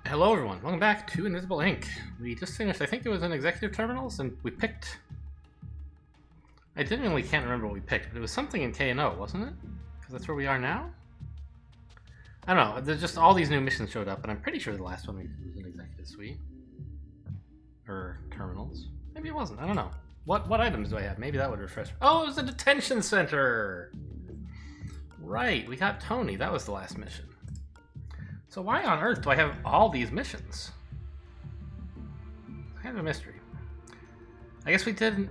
Hello everyone, welcome back to Invisible Ink. We just finished, I think it was in Executive Terminals, and we picked... I genuinely can't remember what we picked, but it was something in K&O, wasn't it? Because that's where we are now? I don't know, there's just all these new missions showed up, and I'm pretty sure the last one we did was in Executive Suite. Or Terminals. Maybe it wasn't, I don't know. What items do I have? Maybe that would refresh... Oh, it was the detention center! Right, we got Tony, that was the last mission. So why on earth do I have all these missions? It's kind of a mystery. I guess we did an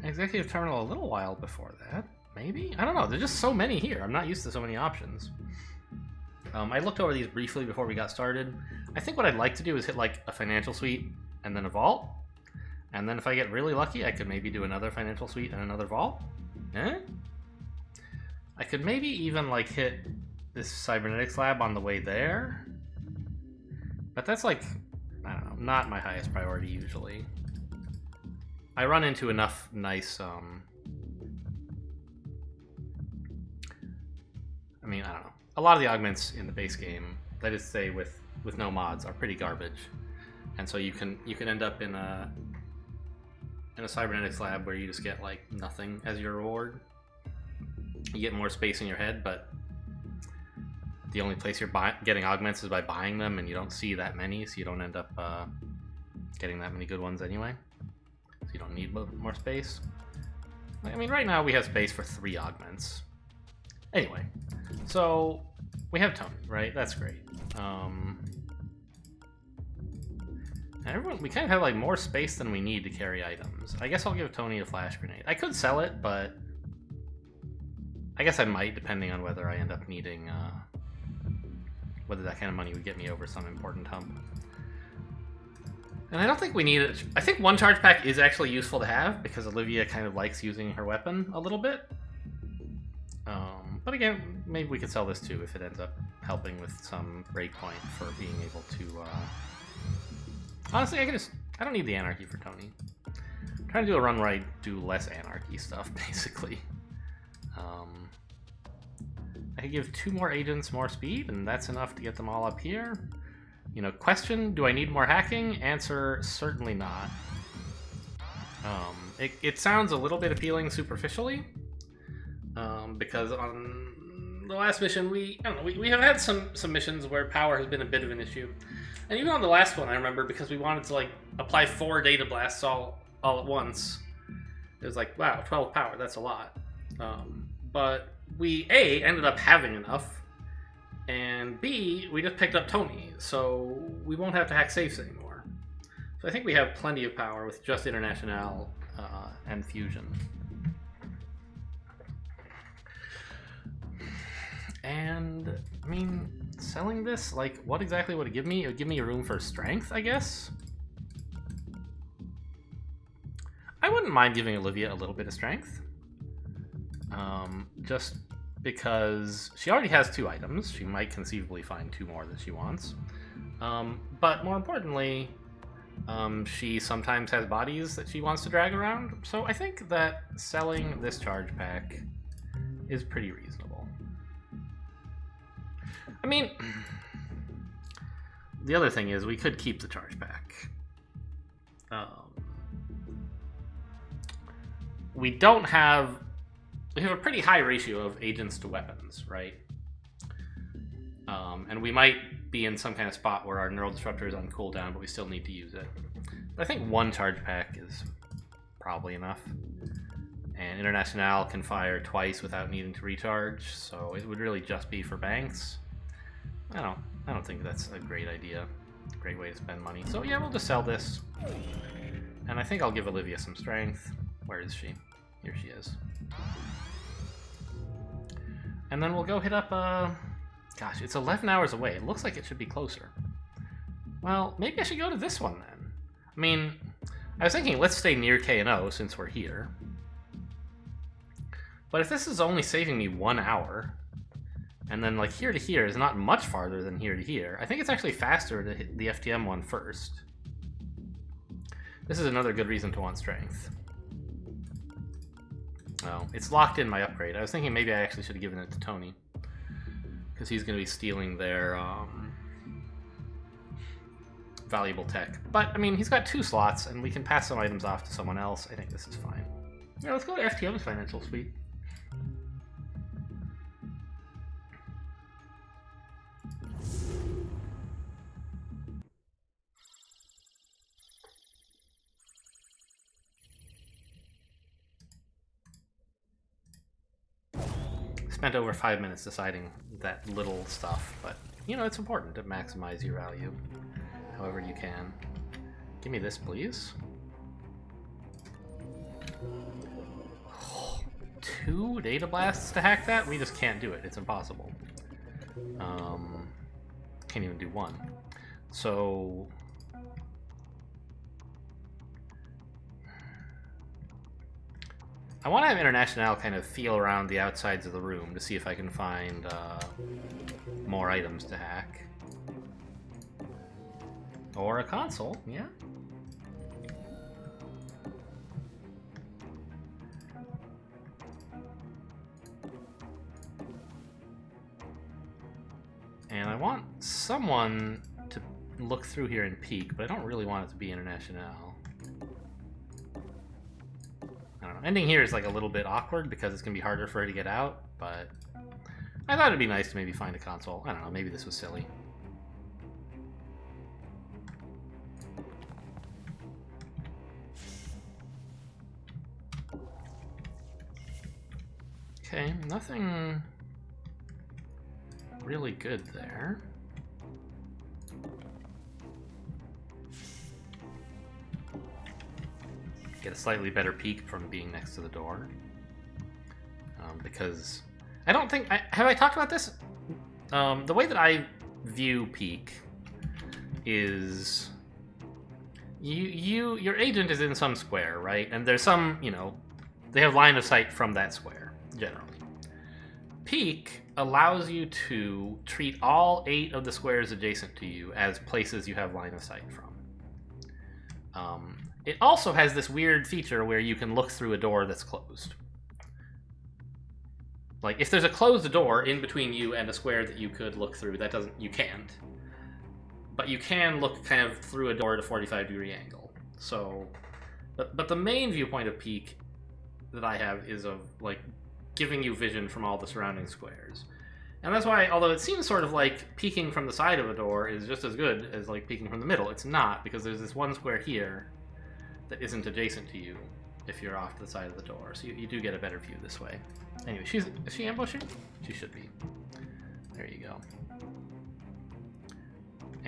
Executive Terminal a little while before that. Maybe? I don't know. There's just so many here. I'm not used to so many options. I looked over these briefly before we got started. I think what I'd like to do is hit like a financial suite and then a vault. And then if I get really lucky, I could maybe do another financial suite and another vault. Eh? I could maybe even like hit this cybernetics lab on the way there, but that's like, I don't know, not my highest priority usually. I run into enough nice, I mean, I don't know. A lot of the augments in the base game, that is to say with no mods, are pretty garbage, and so you can end up in a cybernetics lab where you just get like nothing as your reward. You get more space in your head, but the only place you're getting augments is by buying them, and you don't see that many, so you don't end up getting that many good ones anyway. So you don't need more space. I mean, right now we have space for 3 augments. Anyway, so we have Tony, right? That's great. We kind of have like more space than we need to carry items. I guess I'll give Tony a flash grenade. I could sell it, but I guess I might, depending on whether I end up needing whether that kind of money would get me over some important hump. And I don't think we need it. I think one charge pack is actually useful to have, because Olivia kind of likes using her weapon a little bit. But again, maybe we could sell this too if it ends up helping with some breakpoint for being able to... Honestly, I don't need the anarchy for Tony. I'm trying to do a run where I do less anarchy stuff, basically. I could give 2 more agents more speed, and that's enough to get them all up here. You know, question, do I need more hacking? Answer, certainly not. It sounds a little bit appealing superficially, because on the last mission, we have had some missions where power has been a bit of an issue. And even on the last one, I remember, because we wanted to like apply 4 data blasts all at once, it was like, wow, 12 power, that's a lot. But we, A, ended up having enough, and B, we just picked up Tony, so we won't have to hack safes anymore. So I think we have plenty of power with just International and Fusion. And, I mean, selling this, like, what exactly would it give me? It would give me a room for strength, I guess? I wouldn't mind giving Olivia a little bit of strength. Just because she already has 2 items. She might conceivably find 2 more that she wants. But more importantly, she sometimes has bodies that she wants to drag around. So I think that selling this charge pack is pretty reasonable. I mean, the other thing is we could keep the charge pack. We have a pretty high ratio of agents to weapons, right? And we might be in some kind of spot where our neural disruptor is on cooldown, but we still need to use it. But I think 1 charge pack is probably enough. And International can fire twice without needing to recharge, so it would really just be for banks. I don't think that's a great idea. Great way to spend money. So yeah, we'll just sell this. And I think I'll give Olivia some strength. Where is she? Here she is. And then we'll go hit up, gosh, it's 11 hours away. It looks like it should be closer. Well, maybe I should go to this one then. I mean, I was thinking let's stay near K&O since we're here. But if this is only saving me 1 hour, and then like here to here is not much farther than here to here, I think it's actually faster to hit the FTM one first. This is another good reason to want strength. Oh, it's locked in my upgrade. I was thinking maybe I actually should have given it to Tony. because he's going to be stealing their valuable tech. But, I mean, he's got 2 slots, and we can pass some items off to someone else. I think this is fine. Yeah, let's go to FTM's financial suite. Spent over 5 minutes deciding that little stuff, but, you know, it's important to maximize your value however you can. Give me this, please. 2 data blasts to hack that? We just can't do it. It's impossible. Can't even do 1. So... I want to have International kind of feel around the outsides of the room to see if I can find more items to hack. Or a console, yeah. And I want someone to look through here and peek, but I don't really want it to be International. I don't know. Ending here is like a little bit awkward because it's going to be harder for her to get out, but I thought it'd be nice to maybe find a console. I don't know, maybe this was silly. Okay, nothing really good there. Get a slightly better peek from being next to the door. Because I don't think... have I talked about this? The way that I view peek is... Your agent is in some square, right? And there's some, you know... They have line of sight from that square, generally. Peek allows you to treat all 8 of the squares adjacent to you as places you have line of sight from. It also has this weird feature where you can look through a door that's closed. Like, if there's a closed door in between you and a square that you could look through, you can't. But you can look kind of through a door at a 45-degree angle. So, but the main viewpoint of peek that I have is of, like, giving you vision from all the surrounding squares. And that's why, although it seems sort of like peeking from the side of a door is just as good as, like, peeking from the middle, it's not, because there's this one square here that isn't adjacent to you if you're off to the side of the door. So you do get a better view this way. Anyway, is she ambushing? She should be. There you go.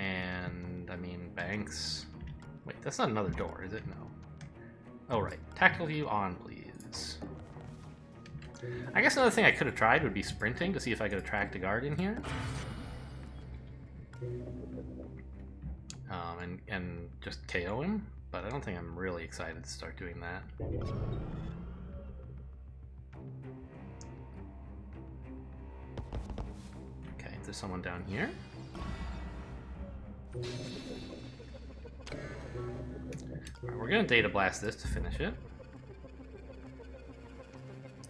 And, I mean, banks... Wait, that's not another door, is it? No. Oh, right. Tactical view on, please. I guess another thing I could have tried would be sprinting to see if I could attract a guard in here. And just KO him, but I don't think I'm really excited to start doing that. Okay, there's someone down here. Alright, we're gonna data blast this to finish it.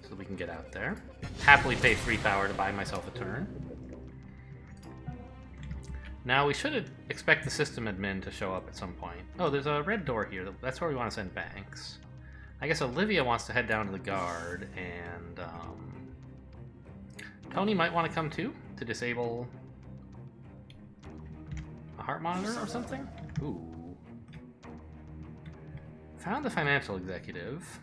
So we can get out there. Happily pay 3 power to buy myself a turn. Now we should expect the system admin to show up at some point. Oh, there's a red door here. That's where we want to send Banks. I guess Olivia wants to head down to the guard, and Tony might want to come too to disable a heart monitor or something. Ooh. Found the financial executive.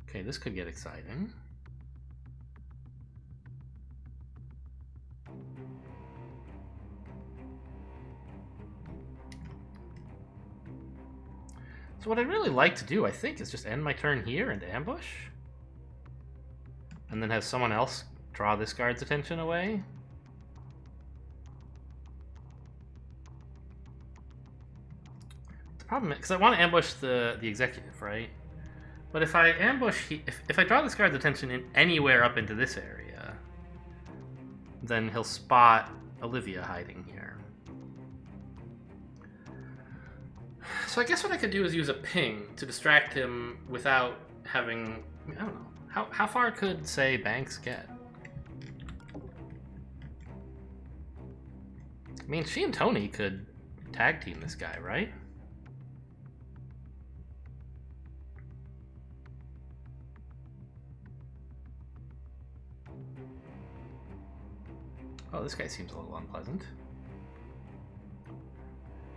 Okay, this could get exciting. So what I'd really like to do, I think, is just end my turn here and ambush. And then have someone else draw this guard's attention away. The problem is, because I want to ambush the executive, right? But if I ambush, if I draw this guard's attention in anywhere up into this area, then he'll spot Olivia hiding here. So I guess what I could do is use a ping to distract him without having... I don't know. How far could, say, Banks get? I mean, she and Tony could tag team this guy, right? Oh, this guy seems a little unpleasant.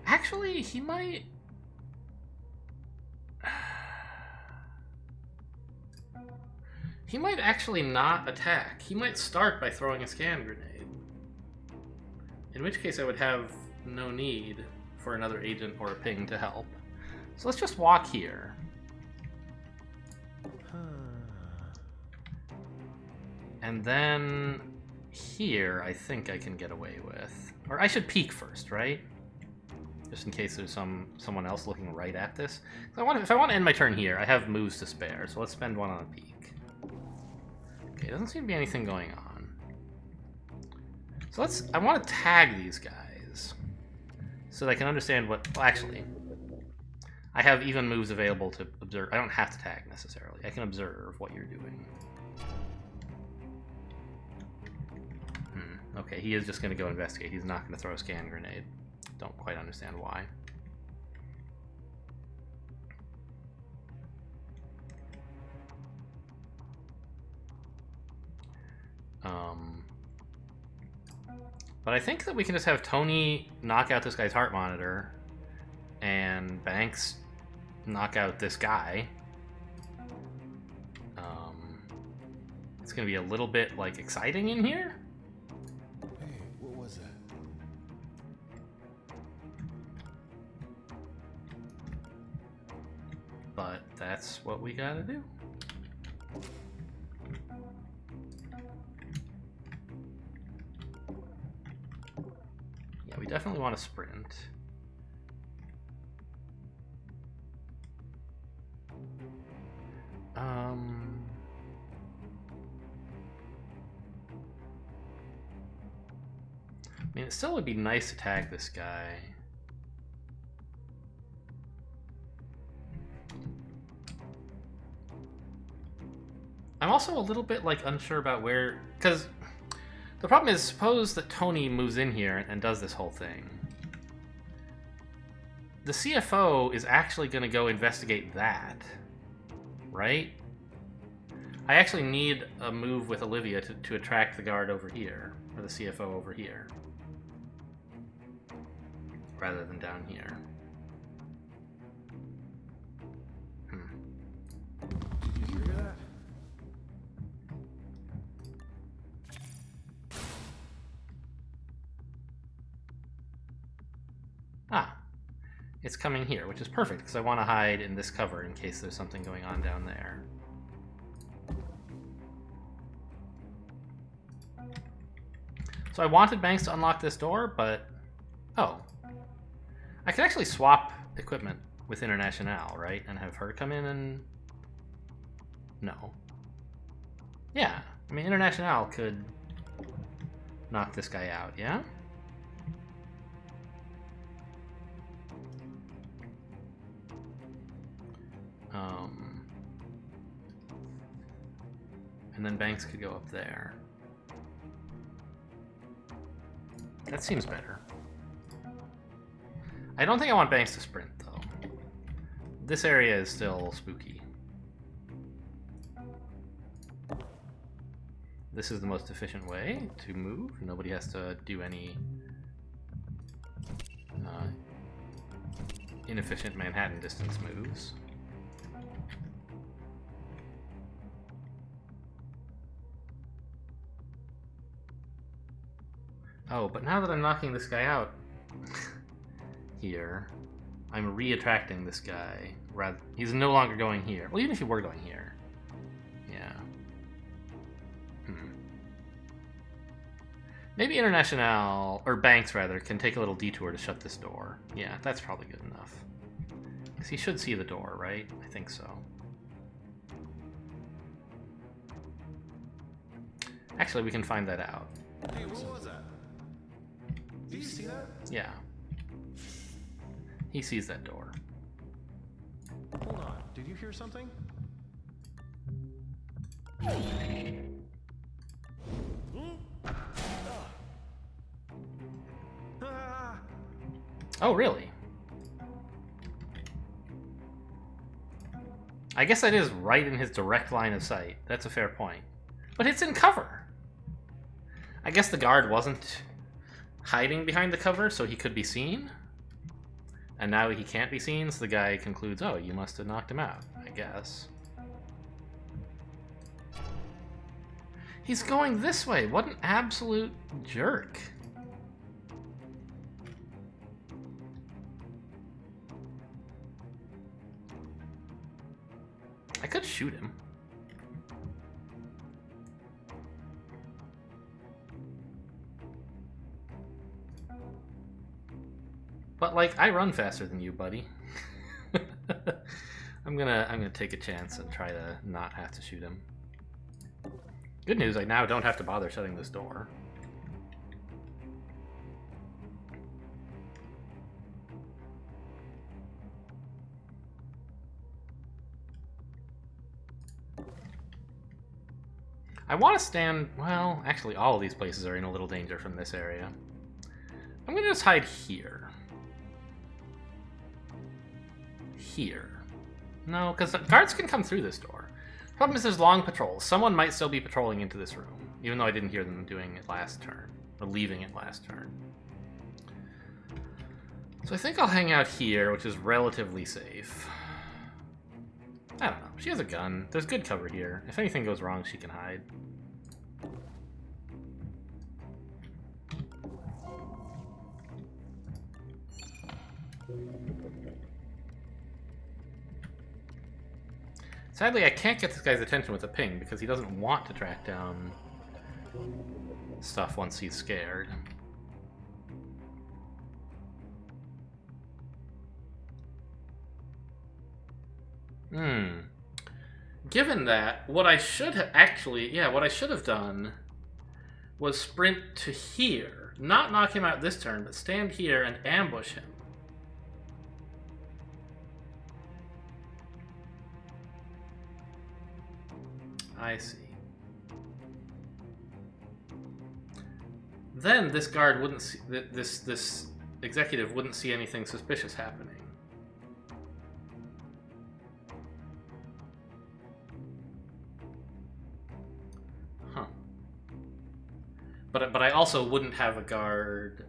Actually, he might... He might actually not attack. He might start by throwing a scan grenade. In which case I would have no need for another agent or a ping to help. So let's just walk here. And then here I think I can get away with. Or I should peek first, right? Just in case there's someone else looking right at this. If I want to end my turn here, I have moves to spare, so let's spend one on a peek. Okay, doesn't seem to be anything going on. So I want to tag these guys so that I can understand what, well actually, I have even moves available to observe. I don't have to tag necessarily. I can observe what you're doing. Okay, he is just going to go investigate. He's not going to throw a scan grenade. Don't quite understand why. But I think that we can just have Tony knock out this guy's heart monitor and Banks knock out this guy. It's going to be a little bit, like, exciting in here. Hey, what was that? But that's what we gotta do. Yeah, we definitely want to sprint. I mean, it still would be nice to tag this guy. I'm also a little bit, like, unsure about where... Because the problem is, suppose that Tony moves in here and does this whole thing. The CFO is actually going to go investigate that, right? I actually need a move with Olivia to attract the guard over here, or the CFO over here, rather than down here. Did you hear that? Ah, it's coming here, which is perfect, because I want to hide in this cover in case there's something going on down there. So I wanted Banks to unlock this door, but... Oh. I could actually swap equipment with International, right? And have her come in and... No. Yeah. I mean, International could knock this guy out, yeah? And then Banks could go up there. That seems better. I don't think I want Banks to sprint, though. This area is still spooky. This is the most efficient way to move. Nobody has to do any inefficient Manhattan distance moves. Oh, but now that I'm knocking this guy out here, I'm re-attracting this guy. He's no longer going here. Well, even if he were going here. Yeah. Maybe International, or Banks rather, can take a little detour to shut this door. Yeah, that's probably good enough. Because he should see the door, right? I think so. Actually, we can find that out. Hey, what was that? Did you see that? Yeah. He sees that door. Hold on. Did you hear something? Ah! Oh, really? I guess that is right in his direct line of sight. That's a fair point. But it's in cover. I guess the guard wasn't hiding behind the cover, so he could be seen. And now he can't be seen, so the guy concludes, oh, you must have knocked him out, I guess. He's going this way. What an absolute jerk. I could shoot him. But like, I run faster than you, buddy. I'm gonna take a chance and try to not have to shoot him. Good news, I now don't have to bother shutting this door. I want to stand... Well, actually, all of these places are in a little danger from this area. I'm going to just hide here. Here. No, because the guards can come through this door. Problem is there's long patrols. Someone might still be patrolling into this room, even though I didn't hear them doing it last turn. Or leaving it last turn. So I think I'll hang out here, which is relatively safe. I don't know. She has a gun. There's good cover here. If anything goes wrong, she can hide. Sadly, I can't get this guy's attention with a ping because he doesn't want to track down stuff once he's scared. Given that, what I should have what I should have done was sprint to here. Not knock him out this turn, but stand here and ambush him. I see. Then this guard wouldn't see, this executive wouldn't see anything suspicious happening. Huh. But I also wouldn't have a guard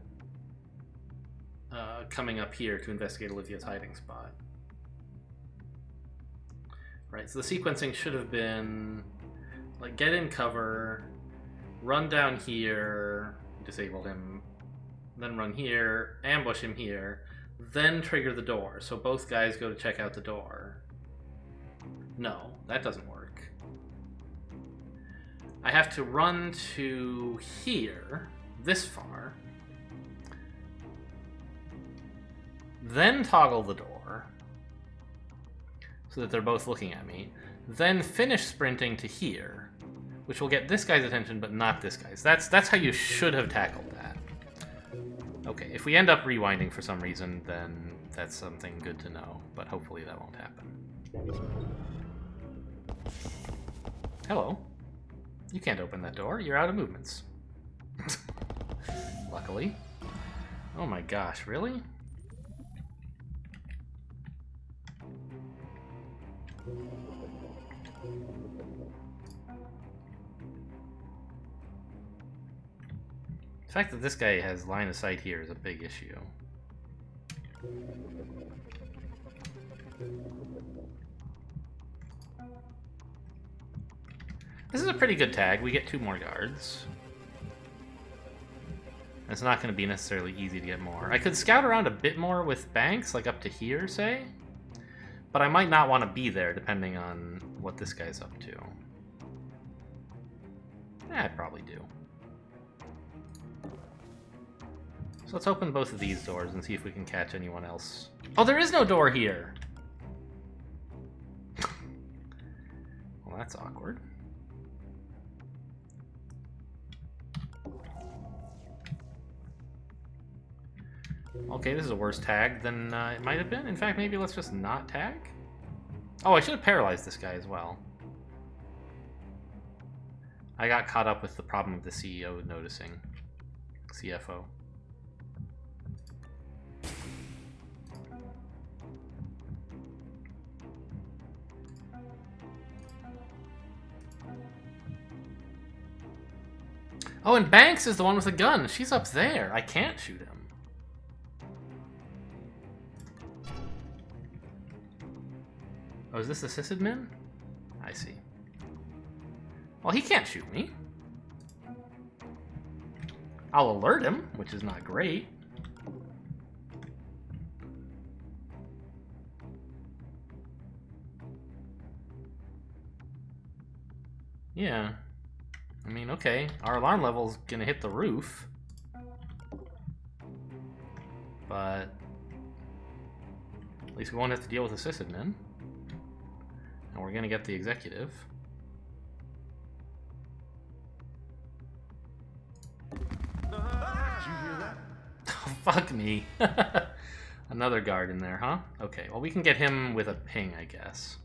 coming up here to investigate Olivia's hiding spot. Right, so the sequencing should have been like get in cover, run down here, disable him, then run here, ambush him here, then trigger the door. So both guys go to check out the door. No, that doesn't work. I have to run to here, this far, then toggle the door so that they're both looking at me, then finish sprinting to here, which will get this guy's attention but not this guy's. That's how you should have tackled that. Okay, if we end up rewinding for some reason, then that's something good to know, but hopefully that won't happen. Hello. You can't open that door. You're out of movements. Luckily. Oh my gosh, really? The fact that this guy has line of sight here is a big issue. This is a pretty good tag. We get 2 more guards. It's not going to be necessarily easy to get more. I could scout around a bit more with banks, like up to here, say. But I might not want to be there, depending on what this guy's up to. I probably do. So let's open both of these doors and see if we can catch anyone else. Oh, there is no door here! Well, that's awkward. Okay, this is a worse tag than it might have been. In fact, maybe let's just not tag? Oh, I should have paralyzed this guy as well. I got caught up with the problem of the CEO noticing. CFO. Oh, and Banks is the one with the gun. She's up there. I can't shoot him. Oh, is this the sysadmin? I see. Well, he can't shoot me. I'll alert him, which is not great. Yeah. I mean, okay. Our alarm level's gonna hit the roof. But at least we won't have to deal with the sysadmin. And we're gonna get the executive. Did you hear that? Fuck me. Another guard in there, huh? Okay, well we can get him with a ping, I guess.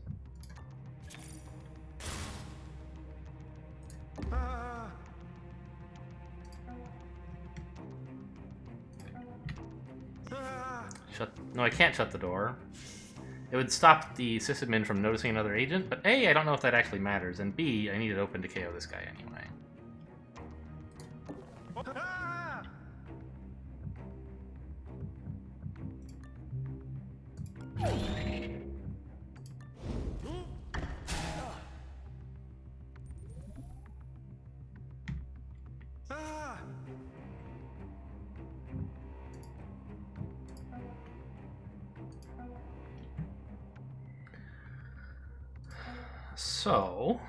No, I can't shut the door. It would stop the sysadmin from noticing another agent, but A, I don't know if that actually matters, and B, I need it open to KO this guy anyway. So,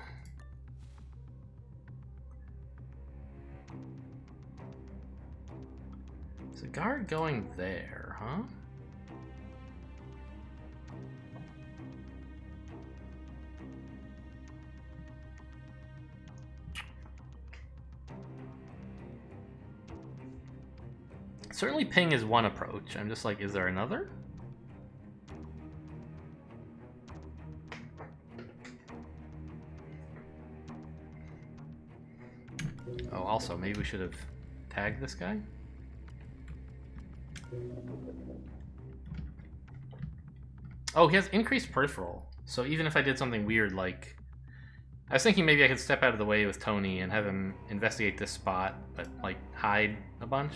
is the guard going there, huh? Certainly ping is one approach. I'm just like, is there another? Oh, also, maybe we should have tagged this guy? Oh, he has increased peripheral. So even if I did something weird like... I was thinking maybe I could step out of the way with Tony and have him investigate this spot, but like hide a bunch.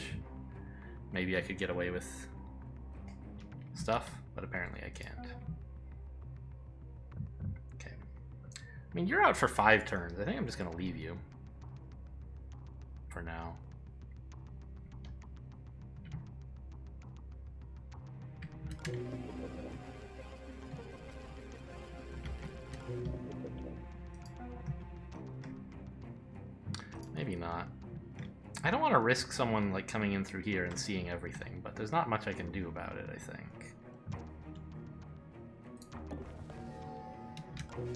Maybe I could get away with stuff, but apparently I can't. Okay. I mean, you're out for 5 turns. I think I'm just going to leave you. For now. Maybe not. I don't want to risk someone like coming in through here and seeing everything, but there's not much I can do about it, I think.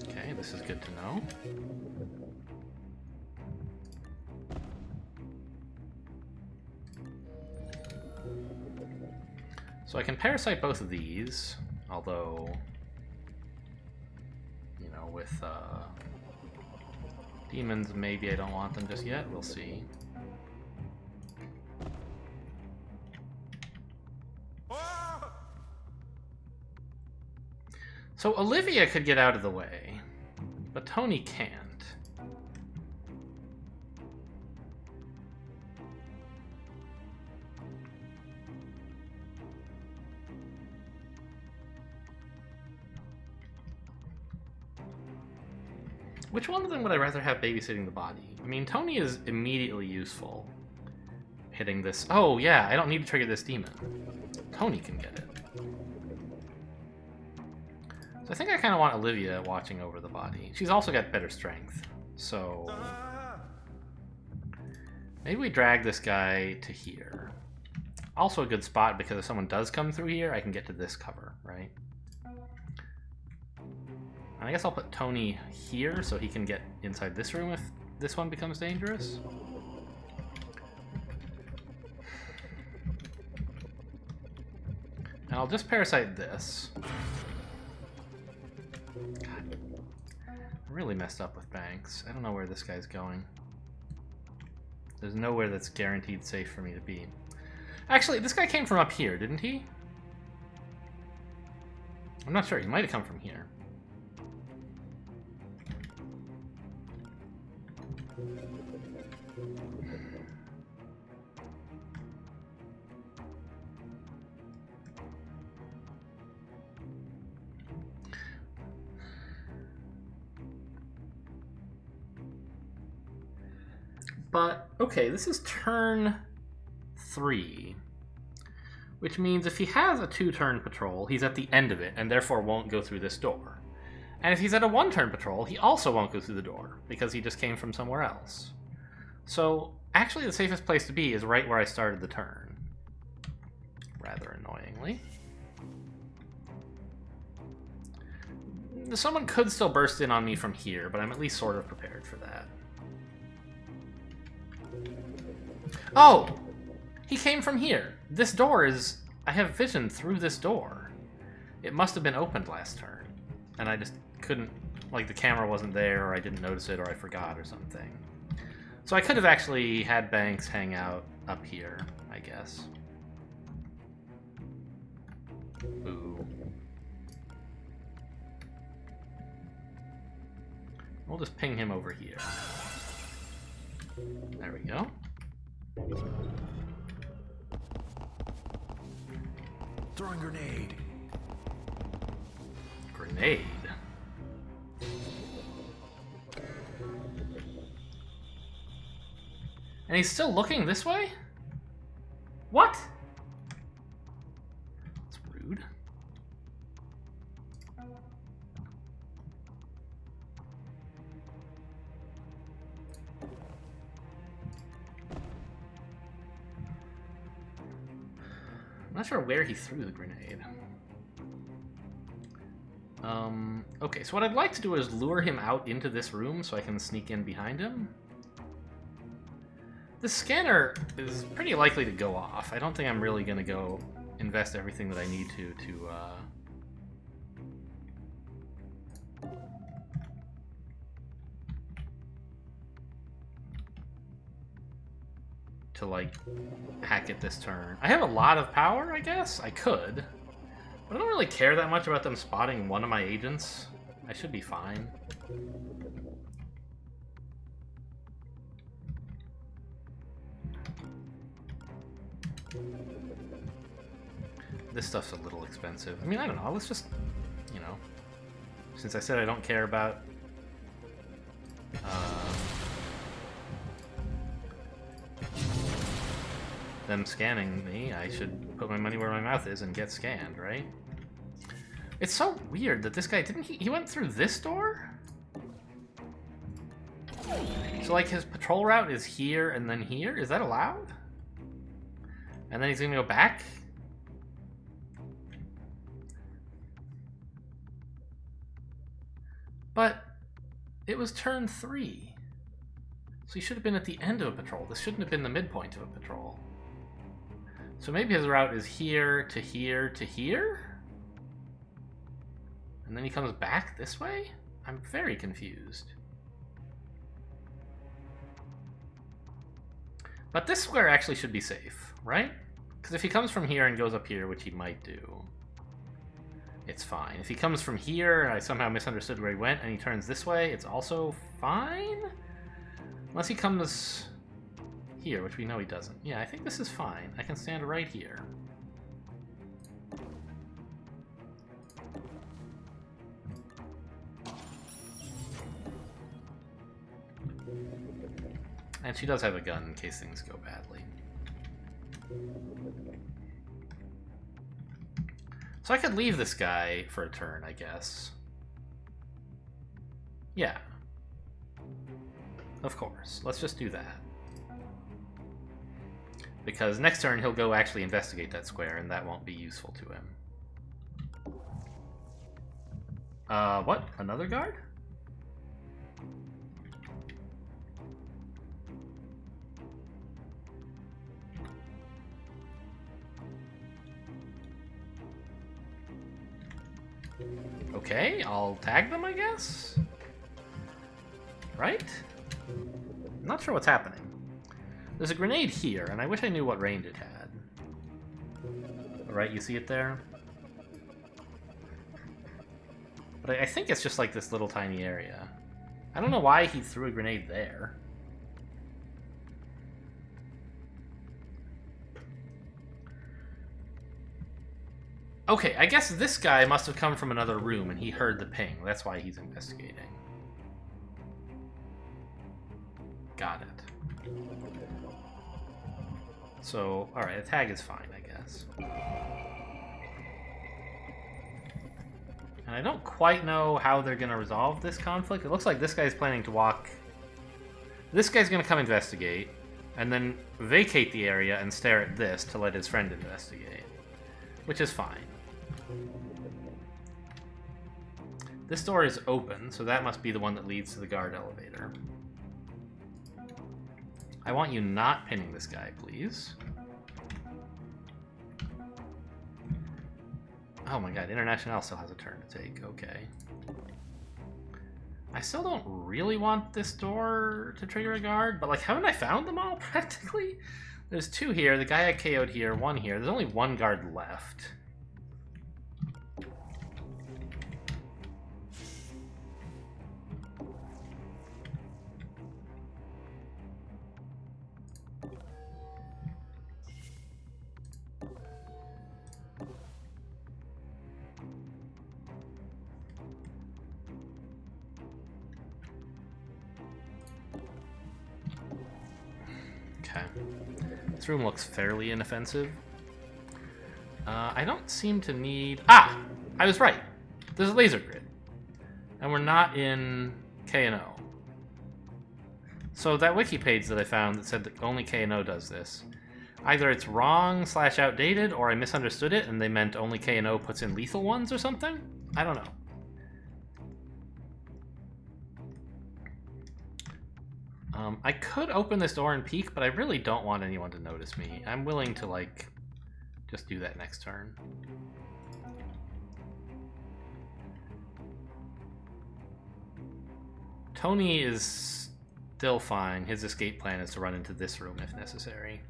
Okay, this is good to know. So I can parasite both of these, although, you know, with demons, maybe I don't want them just yet. We'll see. So Olivia could get out of the way, but Tony can't. Which one of them would I rather have babysitting the body? I mean, Tony is immediately useful. Hitting this... Oh, yeah, I don't need to trigger this demon. Tony can get it. So I think I kind of want Olivia watching over the body. She's also got better strength. So... maybe we drag this guy to here. Also a good spot, because if someone does come through here, I can get to this cover, right? And I guess I'll put Tony here so he can get inside this room if this one becomes dangerous. And I'll just parasite this. God. I really messed up with banks. I don't know where this guy's going. There's nowhere that's guaranteed safe for me to be. Actually, this guy came from up here, didn't he? I'm not sure. He might have come from here. But, okay, this is turn 3. Which means if he has a 2-turn patrol, he's at the end of it, and therefore won't go through this door. And if he's at a 1-turn patrol, he also won't go through the door, because he just came from somewhere else. So, actually the safest place to be is right where I started the turn. Rather annoyingly. Someone could still burst in on me from here, but I'm at least sort of prepared for that. Oh! He came from here. This door is... I have vision through this door. It must have been opened last turn. And I just couldn't... Like, the camera wasn't there, or I didn't notice it, or I forgot, or something. So I could have actually had Banks hang out up here, I guess. Ooh. We'll just ping him over here. There we go. Throwing grenade. Grenade. And he's still looking this way? What? That's rude. I'm not sure where he threw the grenade. Okay, so what I'd like to do is lure him out into this room so I can sneak in behind him. This scanner is pretty likely to go off. I don't think I'm really going to go invest everything that I need to like, hack it this turn. I have a lot of power, I guess? I could. But I don't really care that much about them spotting one of my agents. I should be fine. This stuff's a little expensive. I mean, I don't know. Let's just, you know, since I said I don't care about them scanning me, I should put my money where my mouth is and get scanned, right? It's so weird that this guy didn't he went through this door? So like his patrol route is here and then here? Is that allowed? And then he's gonna go back? But it was turn 3. So he should have been at the end of a patrol. This shouldn't have been the midpoint of a patrol. So maybe his route is here to here to here? And then he comes back this way? I'm very confused. But this square actually should be safe, right? Because if he comes from here and goes up here, which he might do, it's fine. If he comes from here and I somehow misunderstood where he went and he turns this way, it's also fine? Unless he comes here, which we know he doesn't. Yeah, I think this is fine. I can stand right here. And she does have a gun in case things go badly. So I could leave this guy for a turn, I guess. Yeah. Of course. Let's just do that. Because next turn he'll go actually investigate that square, and that won't be useful to him. What? Another guard? Okay, I'll tag them, I guess? Right? I'm not sure what's happening. There's a grenade here, and I wish I knew what range it had. Right, you see it there? But I think it's just like this little tiny area. I don't know why he threw a grenade there. Okay, I guess this guy must have come from another room and he heard the ping. That's why he's investigating. Got it. So, alright, a tag is fine, I guess. And I don't quite know how they're going to resolve this conflict. It looks like this guy's planning to walk... This guy's going to come investigate, and then vacate the area and stare at this to let his friend investigate. Which is fine. This door is open, so that must be the one that leads to the guard elevator. I want you not pinning this guy, please. Oh my god, International still has a turn to take. Okay. I still don't really want this door to trigger a guard, but like, haven't I found them all practically? There's two here, the guy I KO'd here, one here. There's only one guard left. Okay. This room looks fairly inoffensive. I don't seem to need... Ah! I was right. There's a laser grid. And we're not in K&O. So that wiki page that I found that said that only K&O does this. Either it's wrong / outdated, or I misunderstood it and they meant only K&O puts in lethal ones or something? I don't know. I could open this door and peek, but I really don't want anyone to notice me. I'm willing to, like, just do that next turn. Tony is still fine. His escape plan is to run into this room if necessary.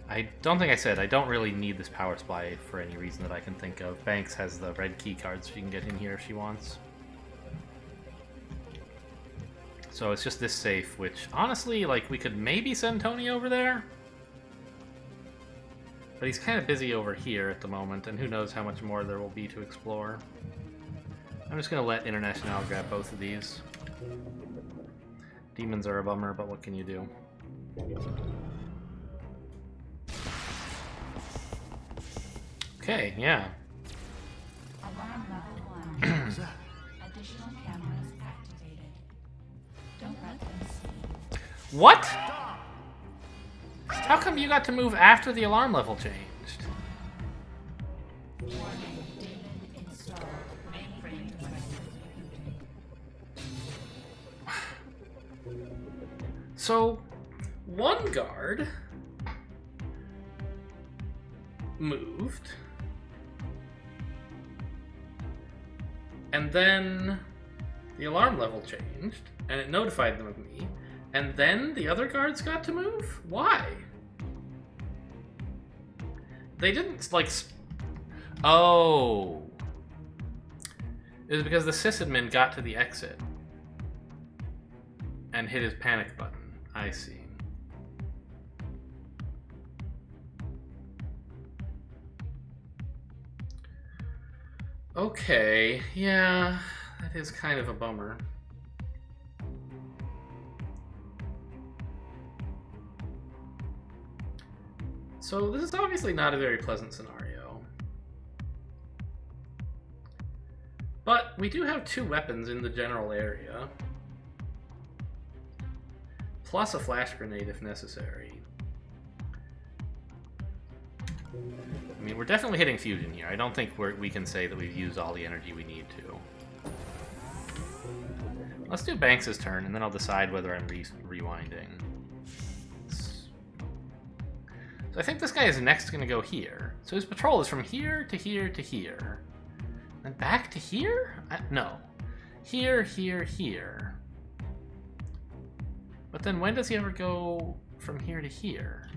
I don't think I said I don't really need this power supply for any reason that I can think of. Banks has the red key cards, so she can get in here if she wants. So it's just this safe, which, honestly, like, we could maybe send Tony over there. But he's kind of busy over here at the moment, and who knows how much more there will be to explore. I'm just going to let International grab both of these. Demons are a bummer, but what can you do? Okay, yeah. Alarm level 1. Additional cameras activated. Don't let them see. What? How come you got to move after the alarm level changed? Warning, demon installed. Mainframe devices rebooting. So, one guard moved, and then the alarm level changed, and it notified them of me, and then the other guards got to move? Why? They didn't, like... Oh. It was because the sysadmin got to the exit and hit his panic button. I see. Okay, yeah, that is kind of a bummer. So this is obviously not a very pleasant scenario. But we do have 2 weapons in the general area. Plus a flash grenade if necessary. I mean, we're definitely hitting fusion here. I don't think we can say that we've used all the energy we need to. Let's do Banks' turn, and then I'll decide whether I'm rewinding. So I think this guy is next going to go here. So his patrol is from here to here to here. Then back to here? No. Here, here, here. But then when does he ever go from here to here?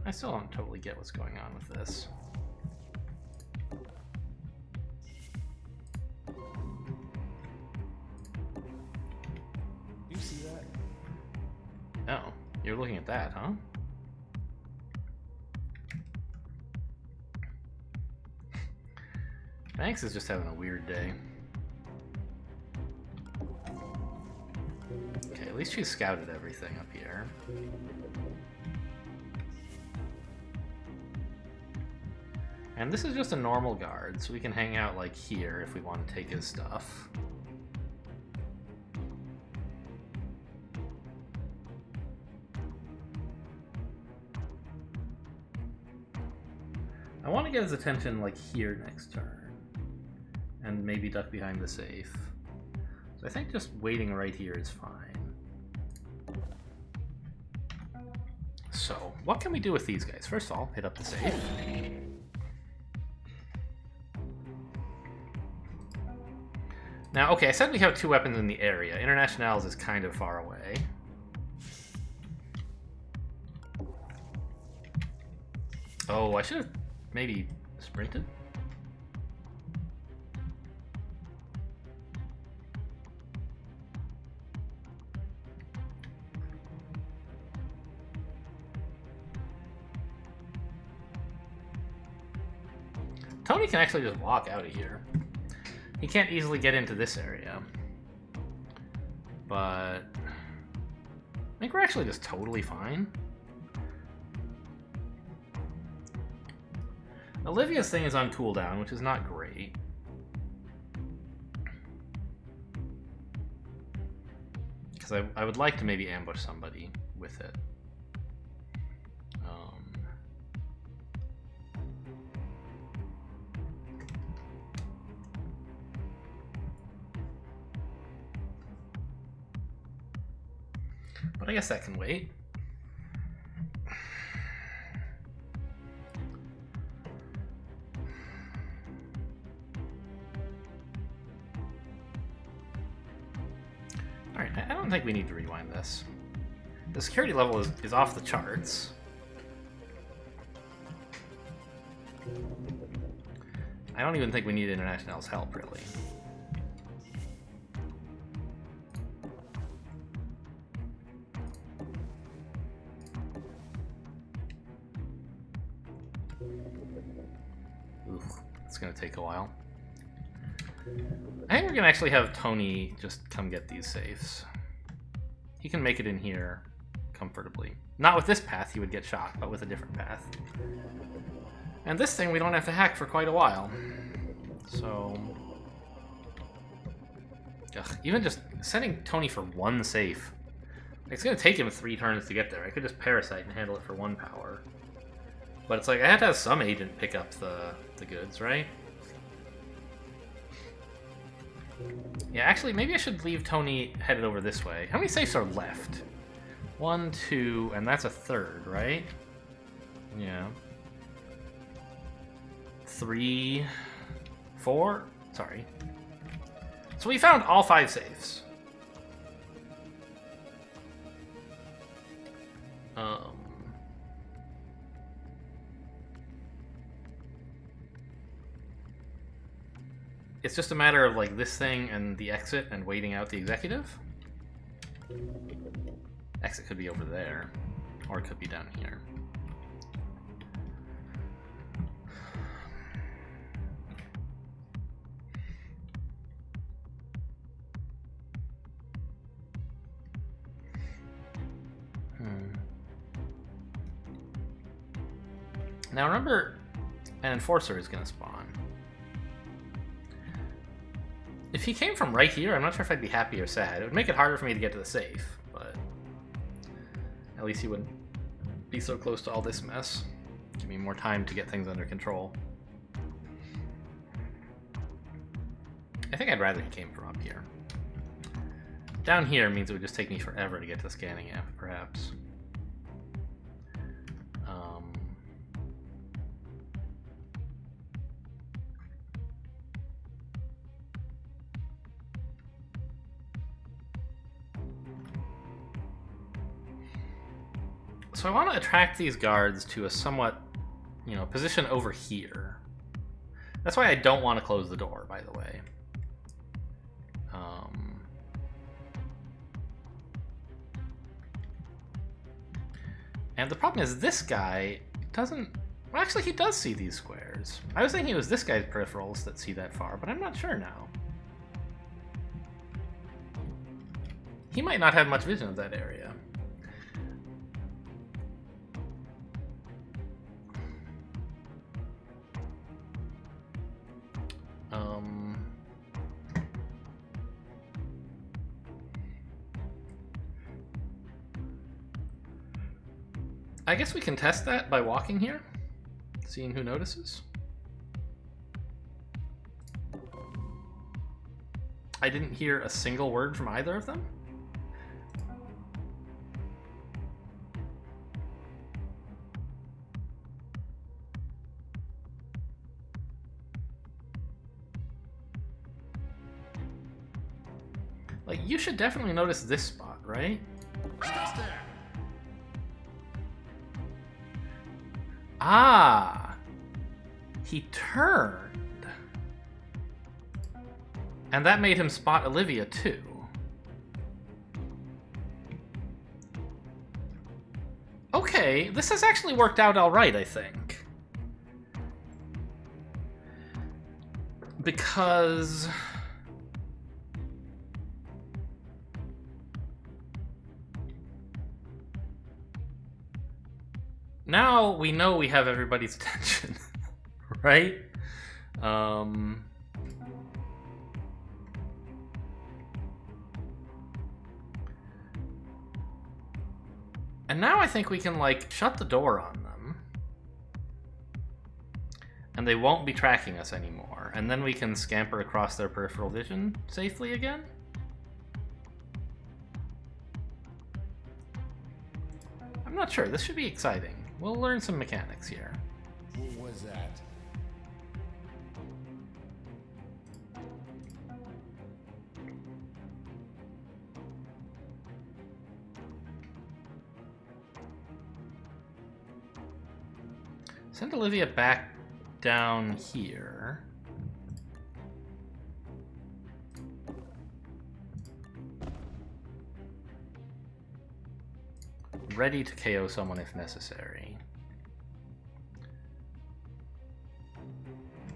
I still don't totally get what's going on with this. You see that? Oh, you're looking at that, huh? Banks is just having a weird day. Okay, at least she's scouted everything up here. And this is just a normal guard, so we can hang out like here if we want to take his stuff. I want to get his attention like here next turn. And maybe duck behind the safe. So I think just waiting right here is fine. So, what can we do with these guys? First of all, hit up the safe. Now, okay, I said we have 2 weapons in the area. Internationals is kind of far away. Oh, I should have maybe sprinted. Tony can actually just walk out of here. He can't easily get into this area. But I think we're actually just totally fine. Olivia's thing is on cooldown, which is not great. Because I would like to maybe ambush somebody with it. But I guess that can wait. Alright, I don't think we need to rewind this. The security level is off the charts. I don't even think we need International's help, really. It's gonna take a while. I think we're gonna actually have Tony just come get these safes. He can make it in here comfortably. Not with this path, he would get shot, but with a different path. And this thing we don't have to hack for quite a while. So... Ugh, even just sending Tony for 1 safe. It's gonna take him 3 turns to get there. I could just Parasite and handle it for 1 power. But it's like, I have to have some agent pick up the goods, right? Yeah, actually, maybe I should leave Tony headed over this way. How many safes are left? 1, 2, and that's a 3rd, right? Yeah. 3, 4? Sorry. So we found all 5 safes. It's just a matter of like this thing and the exit and waiting out the executive. Exit could be over there, or it could be down here. Now remember, an enforcer is going to spawn. If he came from right here, I'm not sure if I'd be happy or sad. It would make it harder for me to get to the safe, but at least he wouldn't be so close to all this mess. Give me more time to get things under control. I think I'd rather he came from up here. Down here means it would just take me forever to get to the scanning app, perhaps. So I want to attract these guards to a somewhat, position over here. That's why I don't want to close the door, by the way. And the problem is this guy doesn't... Well, actually, he does see these squares. I was thinking it was this guy's peripherals that see that far, but I'm not sure now. He might not have much vision of that area. I guess we can test that by walking here, seeing who notices. I didn't hear a single word from either of them. Like, you should definitely notice this spot, right? Just there. Ah! He turned. And that made him spot Olivia, too. Okay, this has actually worked out alright, I think. Because... now we know we have everybody's attention, right? And now I think we can, like, shut the door on them. And they won't be tracking us anymore. And then we can scamper across their peripheral vision safely again. I'm not sure. This should be exciting. We'll learn some mechanics here. Who was that? Send Olivia back down here. Ready to KO someone if necessary.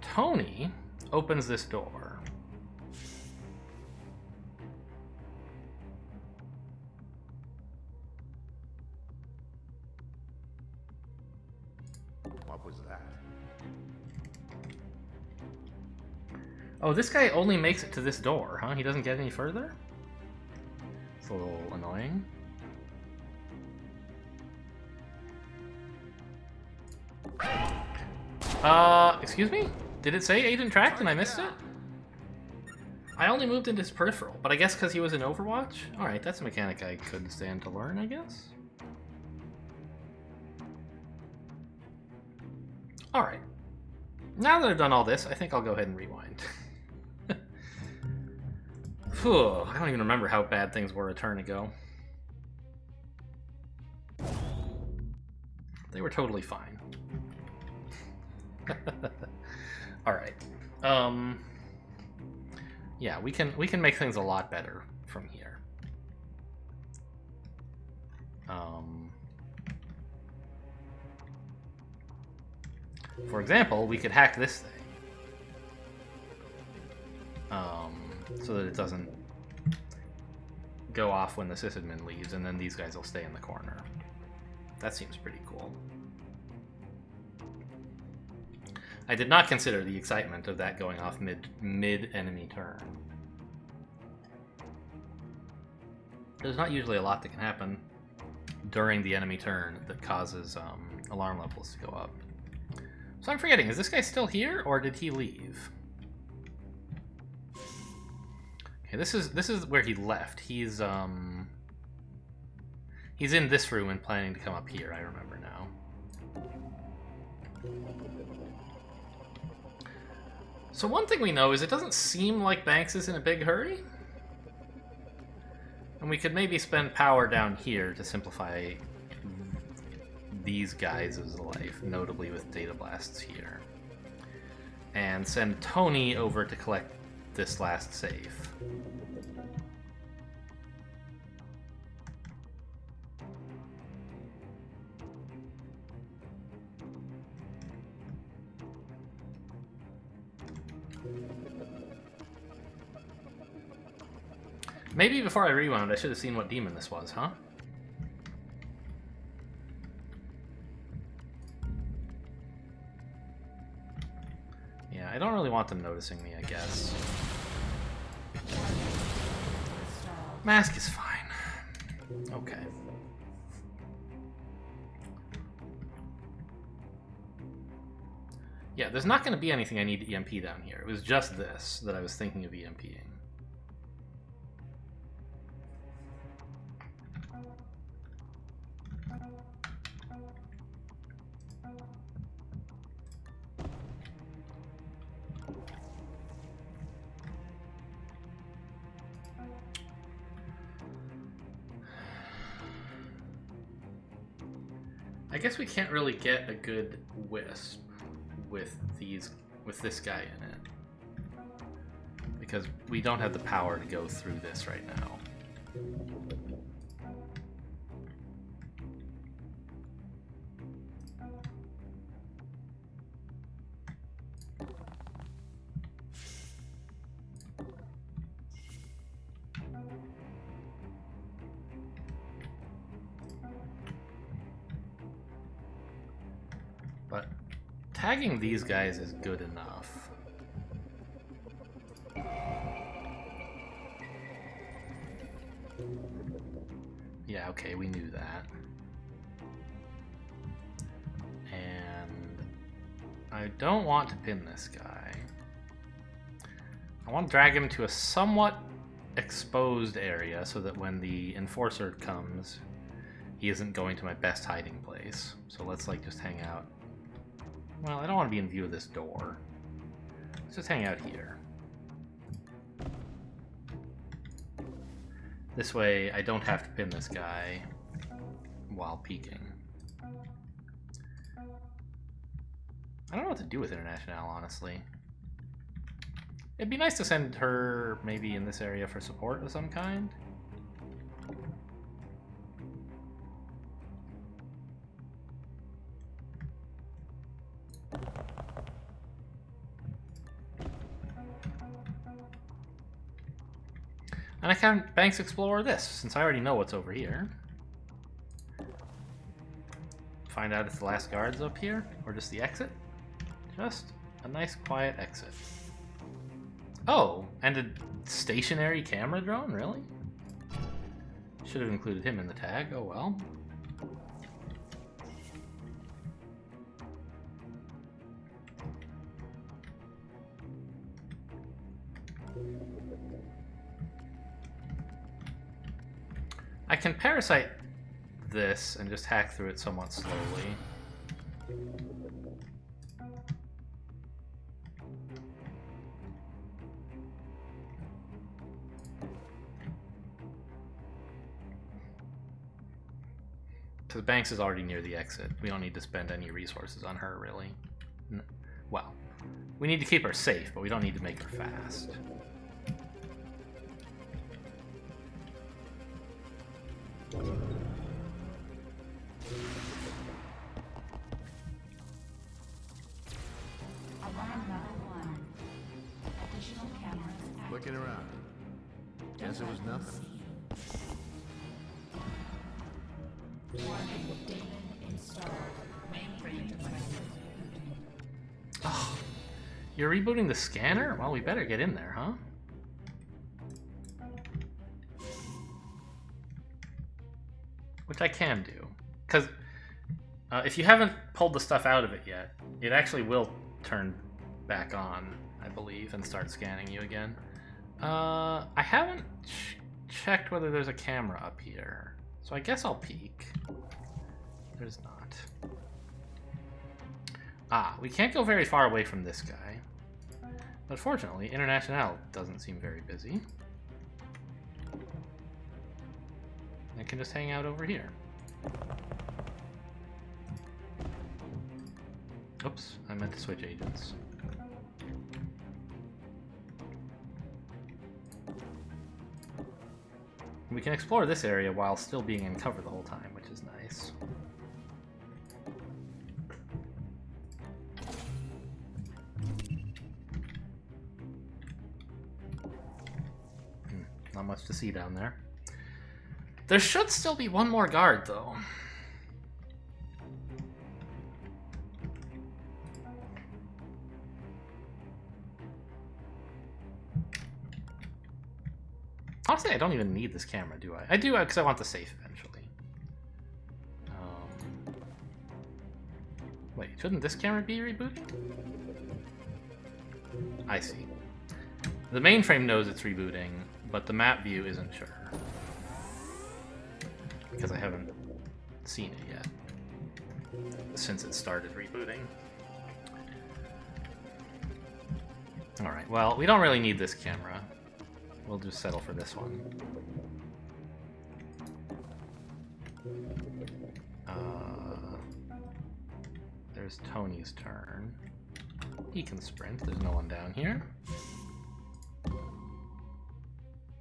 Tony opens this door. What was that? Oh, this guy only makes it to this door, huh? He doesn't get any further? It's a little annoying. Excuse me? Did it say agent tracked and I missed it? I only moved into his peripheral, but I guess because he was in Overwatch? Alright, that's a mechanic I could stand to learn, I guess. Alright. Now that I've done all this, I think I'll go ahead and rewind. Phew, I don't even remember how bad things were a turn ago. They were totally fine. Alright. Yeah, we can make things a lot better from here. For example, we could hack this thing. So that it doesn't go off when the sysadmin leaves, and then these guys will stay in the corner. That seems pretty cool. I did not consider the excitement of that going off mid-enemy turn. There's not usually a lot that can happen during the enemy turn that causes alarm levels to go up. So I'm forgetting, is this guy still here, or did he leave? Okay, this is where he left. He's in this room and planning to come up here, I remember now. So one thing we know is it doesn't seem like Banks is in a big hurry. And we could maybe spend power down here to simplify these guys' life, notably with data blasts here. And send Tony over to collect this last save. Maybe before I rewound, I should have seen what demon this was, huh? Yeah, I don't really want them noticing me, I guess. Mask is fine. Okay. Yeah, there's not going to be anything I need to EMP down here. It was just this that I was thinking of EMPing. I guess we can't really get a good wisp with this guy in it, because we don't have the power to go through this right now. But tagging these guys is good enough. Yeah, okay, we knew that. And I don't want to pin this guy. I want to drag him to a somewhat exposed area so that when the enforcer comes, he isn't going to my best hiding place. So let's like just hang out. Well, I don't want to be in view of this door. Let's just hang out here. This way, I don't have to pin this guy while peeking. I don't know what to do with International, honestly. It'd be nice to send her maybe in this area for support of some kind. And I can Banks explore this, since I already know what's over here. Find out if the last guard's up here, or just the exit. Just a nice quiet exit. Oh, and a stationary camera drone, really? Should have included him in the tag, oh well. I can parasite this and just hack through it somewhat slowly. Because Banks is already near the exit. We don't need to spend any resources on her, really. Well, we need to keep her safe, but we don't need to make her fast. Alarm level 1. Additional cameras active. Looking around. Guess it was nothing. Warning, demon installed. Mainframe devices. Oh, you're rebooting the scanner? Well, we better get in there, huh? Which I can do. Because if you haven't pulled the stuff out of it yet, it actually will turn back on, I believe, and start scanning you again. I haven't checked whether there's a camera up here, so I guess I'll peek. There's not. Ah, we can't go very far away from this guy. But fortunately, International doesn't seem very busy. I can just hang out over here. Oops, I meant to switch agents. We can explore this area while still being in cover the whole time, which is nice. Not much to see down there. There should still be one more guard, though. Honestly, I don't even need this camera, do I? I do, because I want the safe eventually. Wait, shouldn't this camera be rebooted? I see. The mainframe knows it's rebooting, but the map view isn't sure. Because I haven't seen it yet since it started rebooting. Alright, well, we don't really need this camera. We'll just settle for this one. There's Tony's turn. He can sprint. There's no one down here.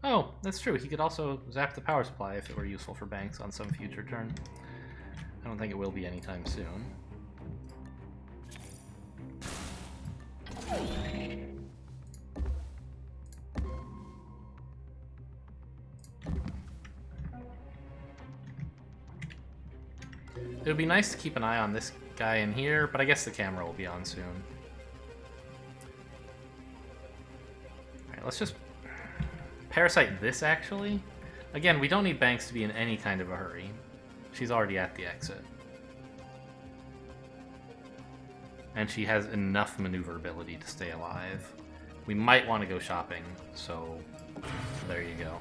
Oh, that's true. He could also zap the power supply if it were useful for Banks on some future turn. I don't think it will be anytime soon. It would be nice to keep an eye on this guy in here, but I guess the camera will be on soon. Alright, let's just parasite this, actually. Again, we don't need Banks to be in any kind of a hurry. She's already at the exit. And she has enough maneuverability to stay alive. We might want to go shopping, so there you go.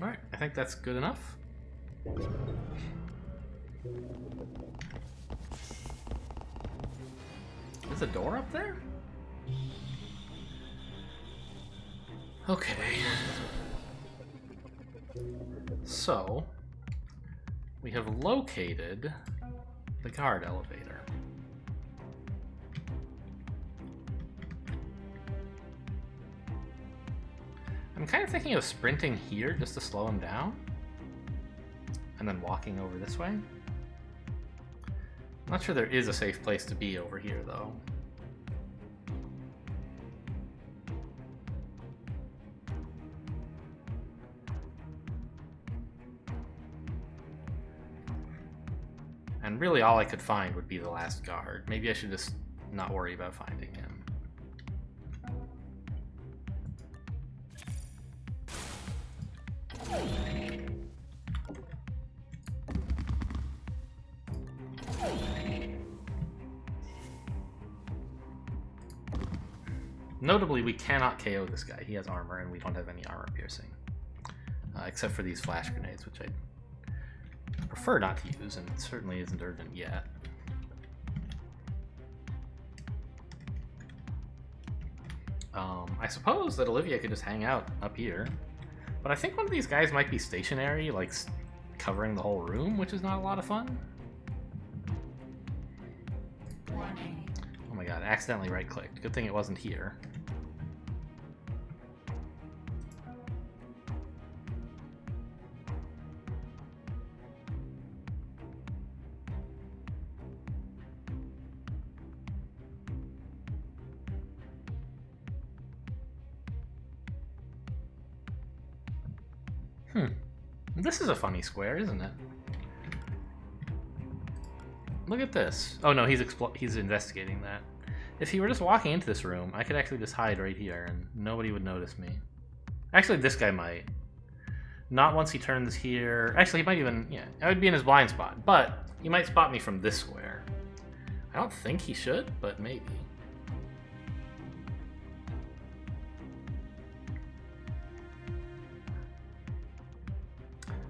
Alright, I think that's good enough. Is a door up there? Okay. So, we have located the guard elevator. I'm kind of thinking of sprinting here just to slow him down. And then walking over this way. I'm not sure there is a safe place to be over here, though. And really all I could find would be the last guard. Maybe I should just not worry about finding him. Notably, we cannot KO this guy. He has armor, and we don't have any armor piercing. Except for these flash grenades, which I prefer not to use, and it certainly isn't urgent yet. I suppose that Olivia could just hang out up here. But I think one of these guys might be stationary, like covering the whole room, which is not a lot of fun. Warning. Oh my god, accidentally right-clicked. Good thing it wasn't here. This is a funny square, isn't it? Look at this. Oh no, he's investigating that. If he were just walking into this room, I could actually just hide right here and nobody would notice me. Actually, this guy might. Not once he turns here. Actually, he might even, yeah, I would be in his blind spot, but he might spot me from this square. I don't think he should, but maybe.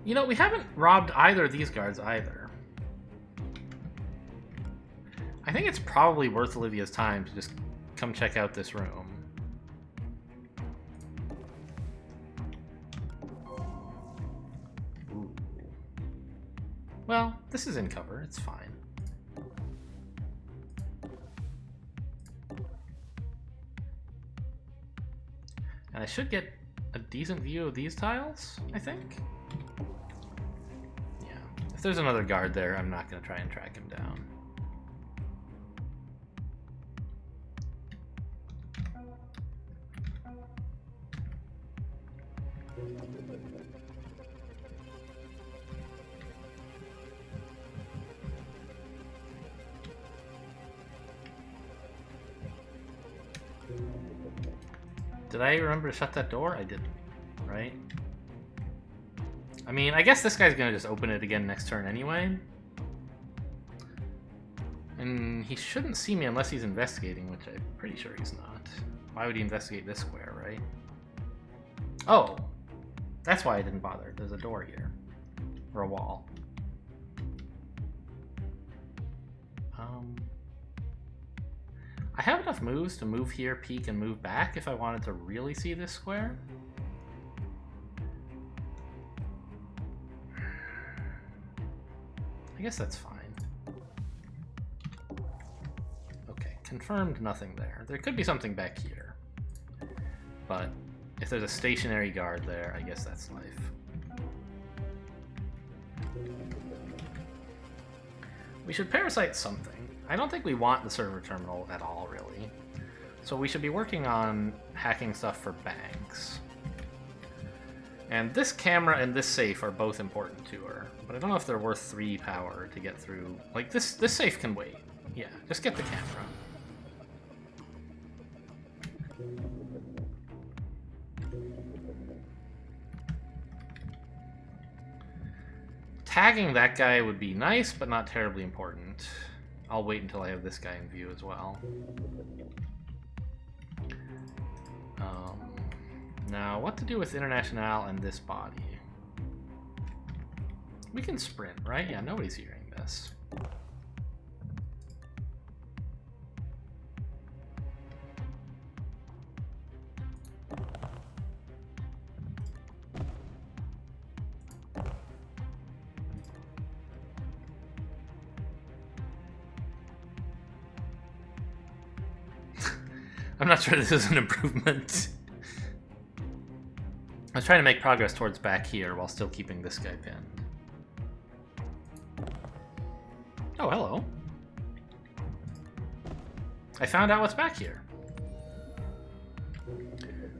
You know, we haven't robbed either of these guards either. I think it's probably worth Olivia's time to just come check out this room. Well, this is in cover. It's fine. And I should get a decent view of these tiles, I think. Yeah. If there's another guard there, I'm not going to try and track him down. Did I remember to shut that door? I didn't, right? I mean, I guess this guy's gonna just open it again next turn anyway. And he shouldn't see me unless he's investigating, which I'm pretty sure he's not. Why would he investigate this square, right? Oh! That's why I didn't bother. There's a door here. Or a wall. I have enough moves to move here, peek, and move back if I wanted to really see this square. I guess that's fine. Okay, confirmed nothing there. There could be something back here. But if there's a stationary guard there, I guess that's life. We should parasite something. I don't think we want the server terminal at all, really. So we should be working on hacking stuff for banks. And this camera and this safe are both important to her. But I don't know if they're worth 3 power to get through. Like, this safe can wait. Yeah, just get the camera. Tagging that guy would be nice, but not terribly important. I'll wait until I have this guy in view as well. Now, what to do with Internationale and this body? We can sprint, right? Yeah, nobody's hearing this. I'm not sure this is an improvement. I was trying to make progress towards back here while still keeping this guy pinned. Oh, hello. I found out what's back here.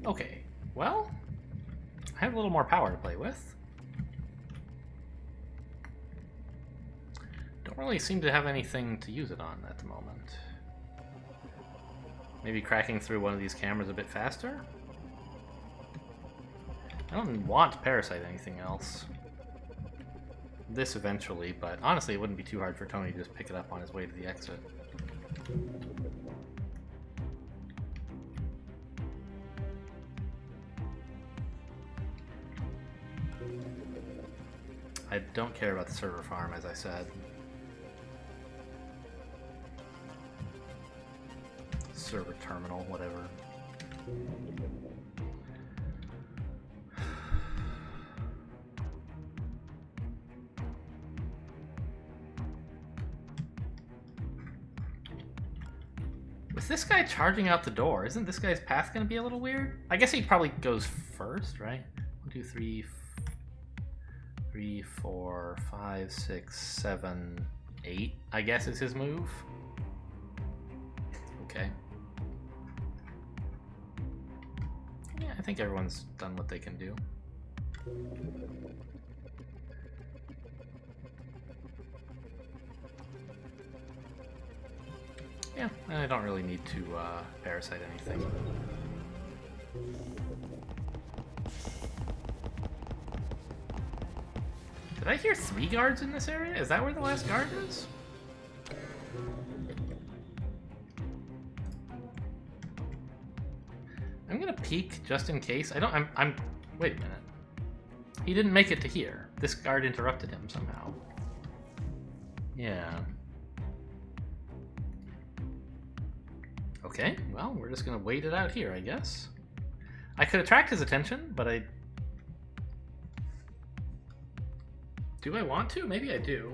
Okay, well, I have a little more power to play with. Don't really seem to have anything to use it on at the moment. Maybe cracking through one of these cameras a bit faster? I don't want to parasite anything else. This eventually, but honestly it wouldn't be too hard for Tony to just pick it up on his way to the exit. I don't care about the server farm, as I said. Server terminal, whatever. With this guy charging out the door, isn't this guy's path going to be a little weird? I guess he probably goes first, right? 1, 2, 3, 4, 5, 6, 7, 8, I guess is his move. Okay. Yeah, I think everyone's done what they can do. Yeah, I don't really need to parasite anything. Did I hear 3 guards in this area? Is that where the last guard is? I'm gonna peek just in case. I'm wait a minute. He didn't make it to here. This guard interrupted him somehow. Yeah. Okay, well, we're just gonna wait it out here, I guess. I could attract his attention, but I Do I want to? Maybe I do.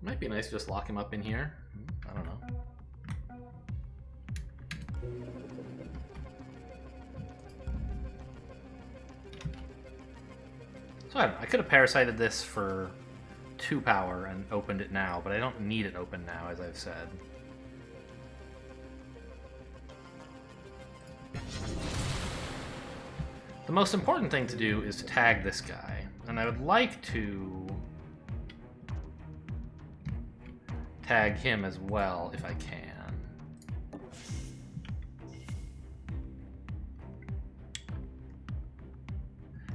Might be nice to just lock him up in here. I don't know. So I don't know. I could have parasited this for 2 power and opened it now, but I don't need it open now, as I've said. The most important thing to do is to tag this guy, and I would like to tag him as well if I can.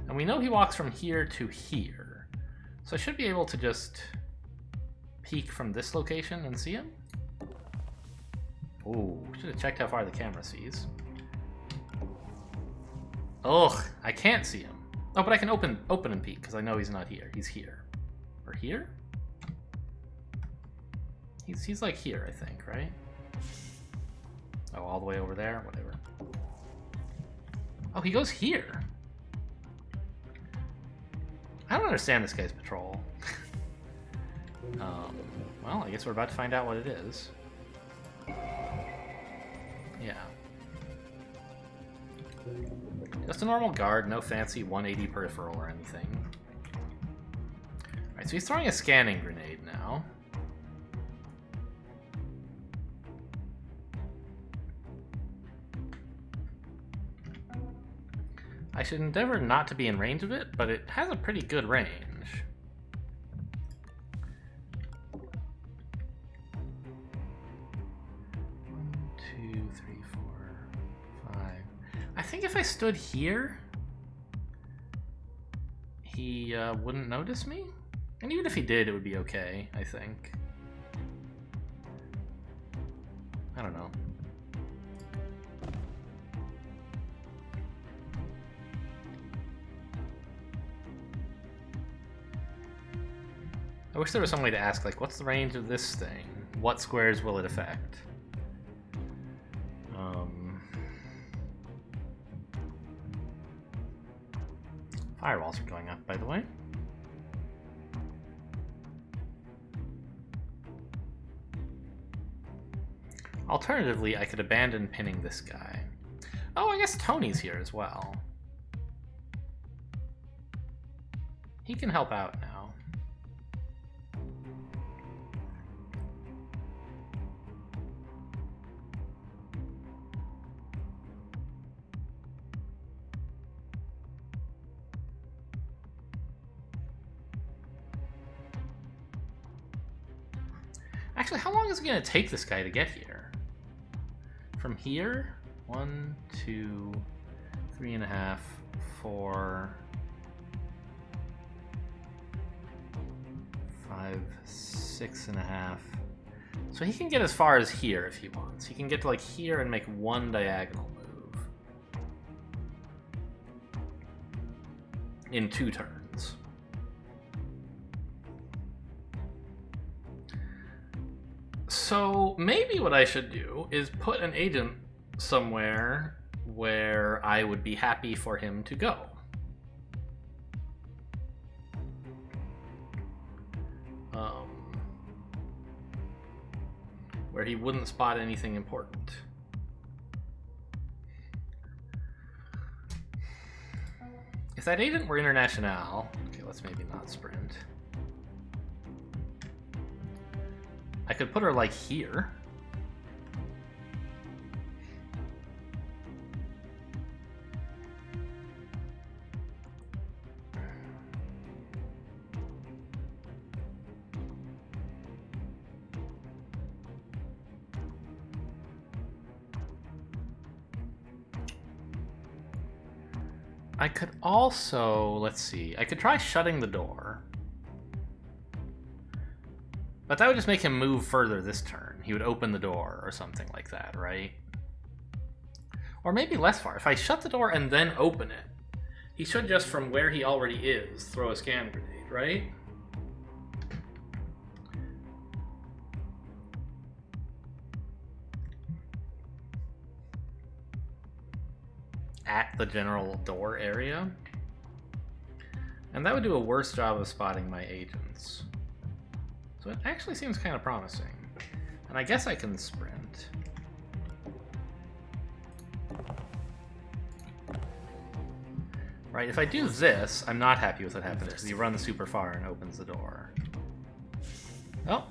And we know he walks from here to here, so I should be able to just peek from this location and see him. Ooh, should have checked how far the camera sees. Ugh, I can't see him. Oh, but I can open and peek because I know he's not here. He's here. Or here? He's like here, I think, right? Oh, all the way over there? Whatever. Oh, he goes here. I don't understand this guy's patrol. Well, I guess we're about to find out what it is. Yeah. Just a normal guard, no fancy 180 peripheral or anything. Alright, so he's throwing a scanning grenade now. I should endeavor not to be in range of it, but it has a pretty good range. 1, 2, 3, 4, 5. I think if I stood here, he wouldn't notice me. And even if he did, it would be okay, I think. I don't know. I wish there was some way to ask, like, what's the range of this thing? What squares will it affect? Firewalls are going up, by the way. Alternatively, I could abandon pinning this guy. Oh, I guess Tony's here as well. He can help out now. Actually, how long is it going to take this guy to get here? From here? 1, 2, 3.5, 4, 5, 6.5. So he can get as far as here if he wants. He can get to like here and make 1 diagonal move. In 2 turns. So maybe what I should do is put an agent somewhere where I would be happy for him to go. Where he wouldn't spot anything important. If that agent were international, okay, let's maybe not sprint. I could put her like here. I could also, let's see, I could try shutting the door. But that would just make him move further this turn. He would open the door or something like that, right? Or maybe less far. If I shut the door and then open it, he should just, from where he already is, throw a scan grenade, right? at the general door area. And that would do a worse job of spotting my agents. So it actually seems kind of promising. And I guess I can sprint. Right, if I do this, I'm not happy with what happens because he runs super far and opens the door. Oh.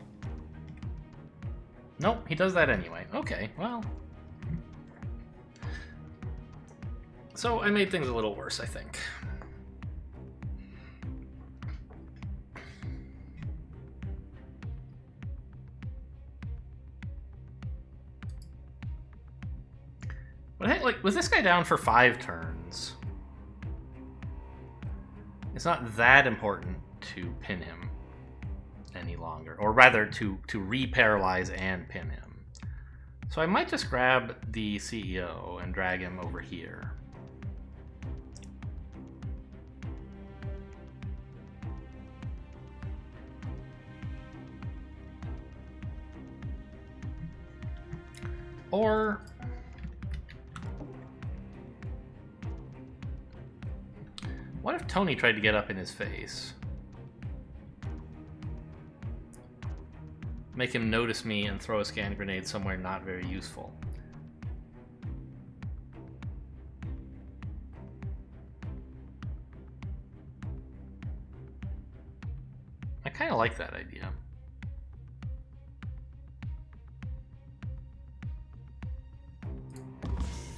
Nope, he does that anyway. Okay, well. So I made things a little worse, I think. But hey, like, with this guy down for 5 turns, it's not that important to pin him any longer. Or rather, to re-paralyze and pin him. So I might just grab the CEO and drag him over here. Or what if Tony tried to get up in his face? Make him notice me and throw a scan grenade somewhere not very useful. I kind of like that idea.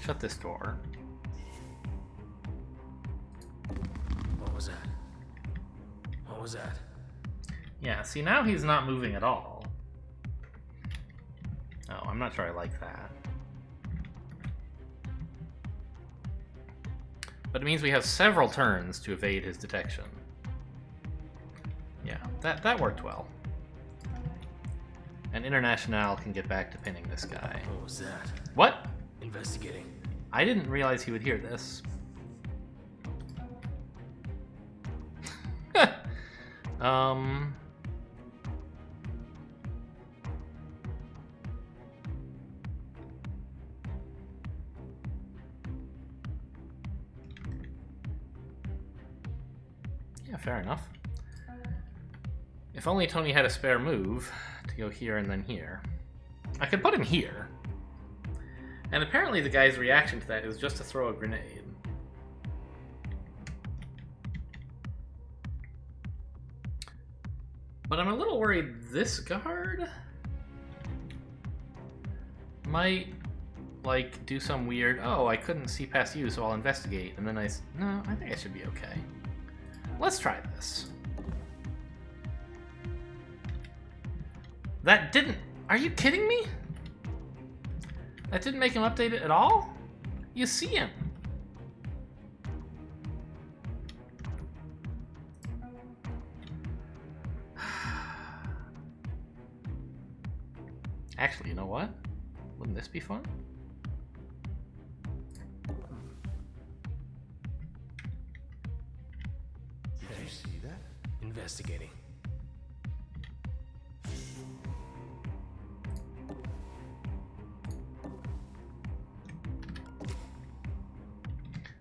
Shut this door. What was that? What was that? Yeah, see, now he's not moving at all. Oh, I'm not sure I like that. But it means we have several turns to evade his detection. Yeah, that worked well. And International can get back to pinning this guy. What was that? What? Investigating. I didn't realize he would hear this. Yeah, fair enough. If only Tony had a spare move to go here and then here. I could put him here. And apparently the guy's reaction to that is just to throw a grenade. But I'm a little worried this guard might, like, do some weird, oh, I couldn't see past you, so I'll investigate. And then no, I think I should be okay. Let's try this. That didn't, are you kidding me? That didn't make him update it at all? You see him. Actually, you know what? Wouldn't this be fun? Did you see that? Investigating.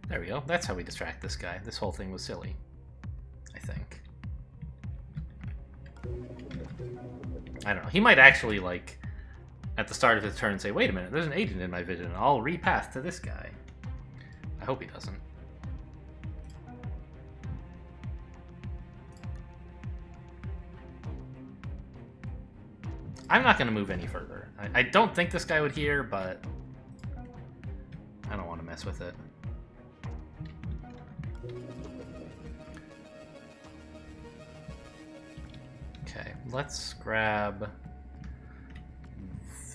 There we go. That's how we distract this guy. This whole thing was silly, I think. I don't know. He might actually, like, at the start of his turn say, wait a minute, there's an agent in my vision. I'll repath to this guy. I hope he doesn't. I'm not going to move any further. I don't think this guy would hear, but I don't want to mess with it. Okay, let's grab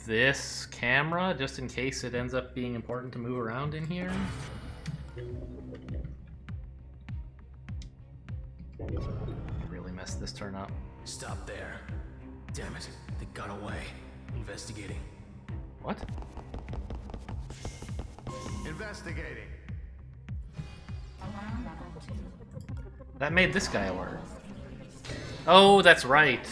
this camera just in case it ends up being important to move around in here. Really messed this turn up. Stop there. Damn it. They got away. Investigating. What? Investigating. Alarm level 2. That made this guy alert. Oh, that's right.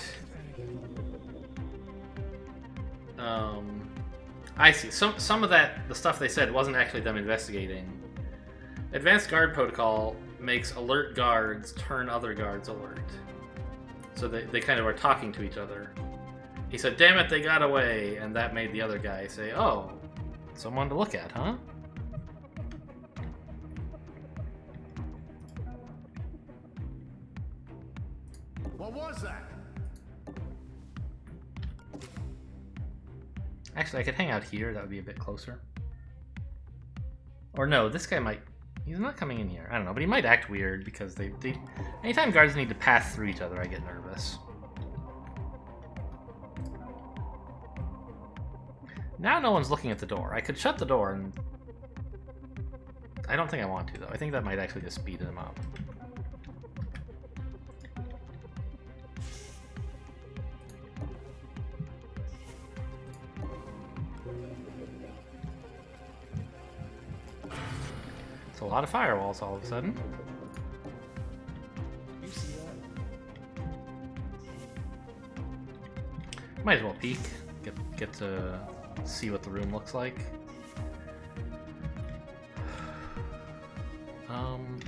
I see. Some of that, the stuff they said, wasn't actually them investigating. Advanced guard protocol makes alert guards turn other guards alert. So they kind of are talking to each other. He said, "Damn it, they got away," and that made the other guy say, "Oh, someone to look at, huh?" What was that? Actually, I could hang out here. That would be a bit closer. Or no, this guy might... He's not coming in here. I don't know, but he might act weird because they... Anytime guards need to pass through each other, I get nervous. Now no one's looking at the door. I could shut the door and... I don't think I want to, though. I think that might actually just speed him up. It's a lot of firewalls all of a sudden. You see that? Might as well peek. Get to see what the room looks like.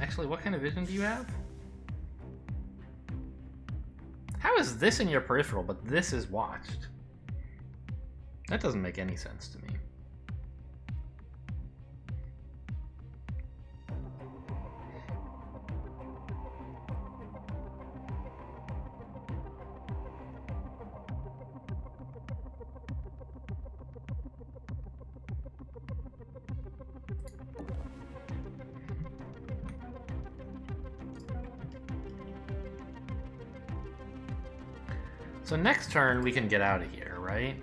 Actually, what kind of vision do you have? How is this in your peripheral, but this is watched? That doesn't make any sense to me. So next turn we can get out of here, right?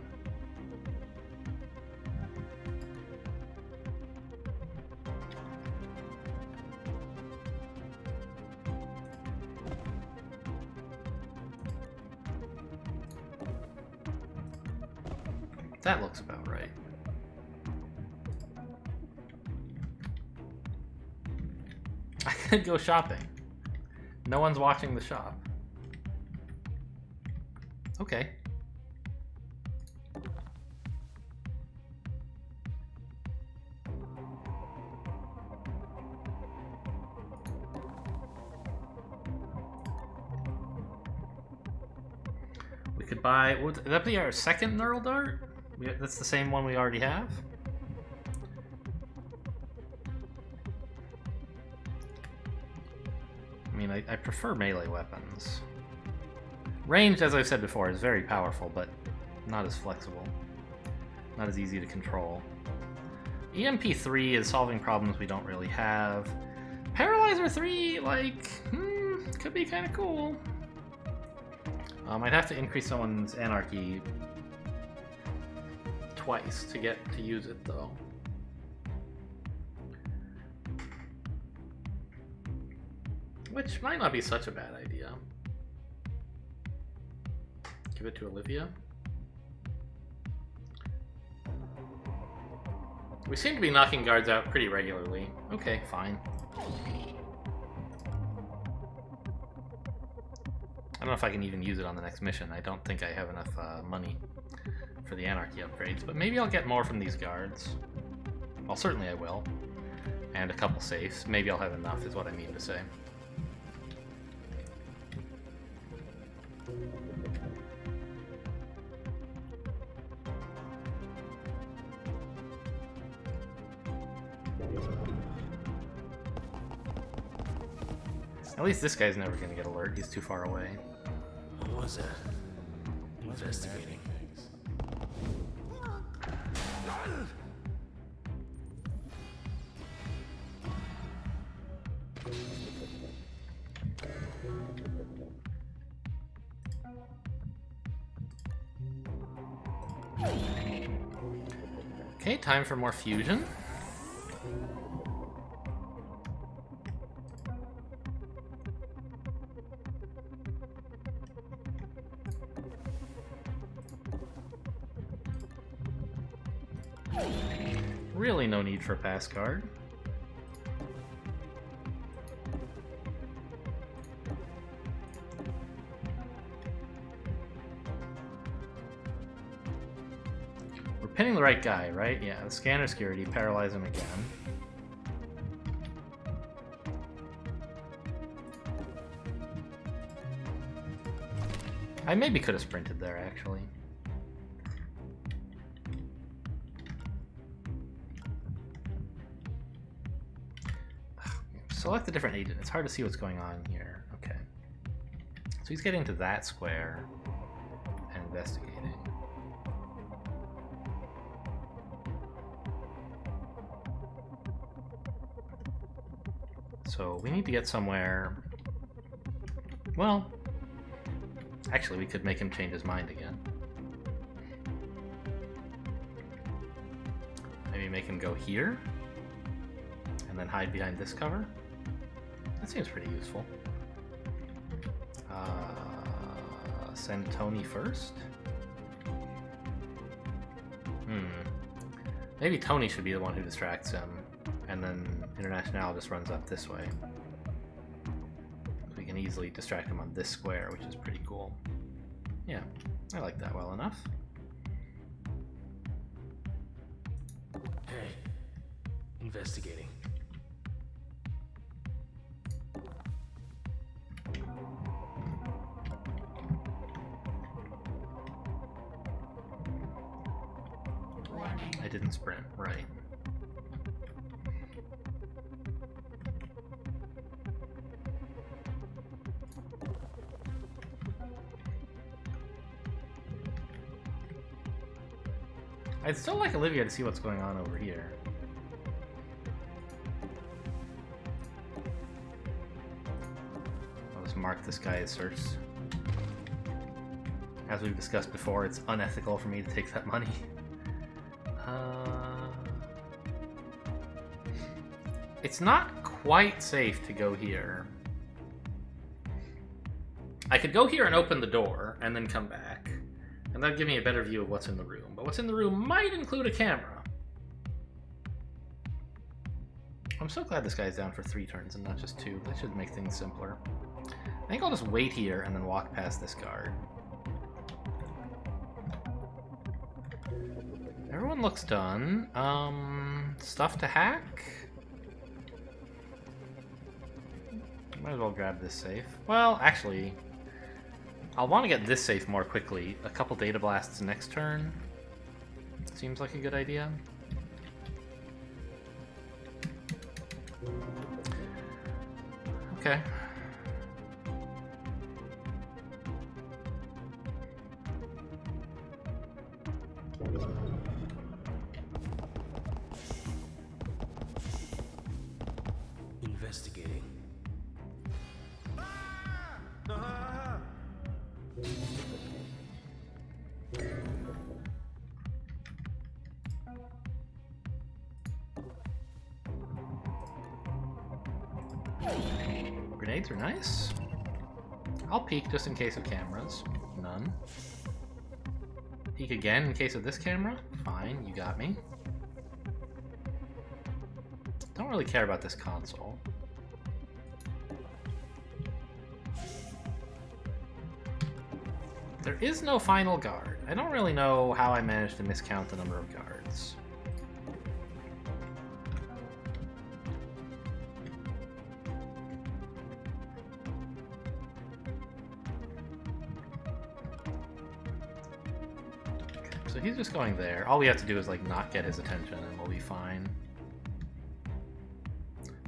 That looks about right. I could go shopping. No one's watching the shop. Okay. We could buy... Would that be our second neural dart? That's the same one we already have? I mean, I prefer melee weapons. Ranged, as I've said before, is very powerful, but not as flexible. Not as easy to control. EMP3 is solving problems we don't really have. Paralyzer 3, like, could be kind of cool. I'd have to increase someone's anarchy twice to get to use it, though. Which might not be such a bad idea. Give it to Olivia. We seem to be knocking guards out pretty regularly. Okay, fine. I don't know if I can even use it on the next mission. I don't think I have enough money for the anarchy upgrades, but maybe I'll get more from these guards. Well, certainly I will. And a couple safes. Maybe I'll have enough is what I mean to say. At least this guy's never gonna get alert. He's too far away. What was that? Investigating. Okay, time for more fusion. Really no need for a pass card. We're pinning the right guy, right? Yeah, the scanner security, paralyze him again. I maybe could have sprinted there, actually. Select a different agent. It's hard to see what's going on here. Okay. So he's getting to that square and investigating. So we need to get somewhere... Well, actually we could make him change his mind again. Maybe make him go here and then hide behind this cover. That seems pretty useful. Send Tony first? Maybe Tony should be the one who distracts him, and then International just runs up this way. We can easily distract him on this square, which is pretty cool. Yeah, I like that well enough. Hey, investigating. I didn't sprint, right. I'd still like Olivia to see what's going on over here. I'll just mark this guy as searched. As we've discussed before, it's unethical for me to take that money. It's not quite safe to go here. I could go here and open the door and then come back. And that'd give me a better view of what's in the room. But what's in the room might include a camera. I'm so glad this guy's down for 3 turns and not just 2. That should make things simpler. I think I'll just wait here and then walk past this guard. Everyone looks done. Stuff to hack? Might as well grab this safe. Well, actually, I'll want to get this safe more quickly. A couple data blasts next turn seems like a good idea. Okay. Investigating. Grenades are nice. I'll peek just in case of cameras. None. Peek again in case of this camera. Fine, you got me. Don't really care about this console. There is no final guard. I don't really know how I managed to miscount the number of guards. So he's just going there. All we have to do is like not get his attention and we'll be fine.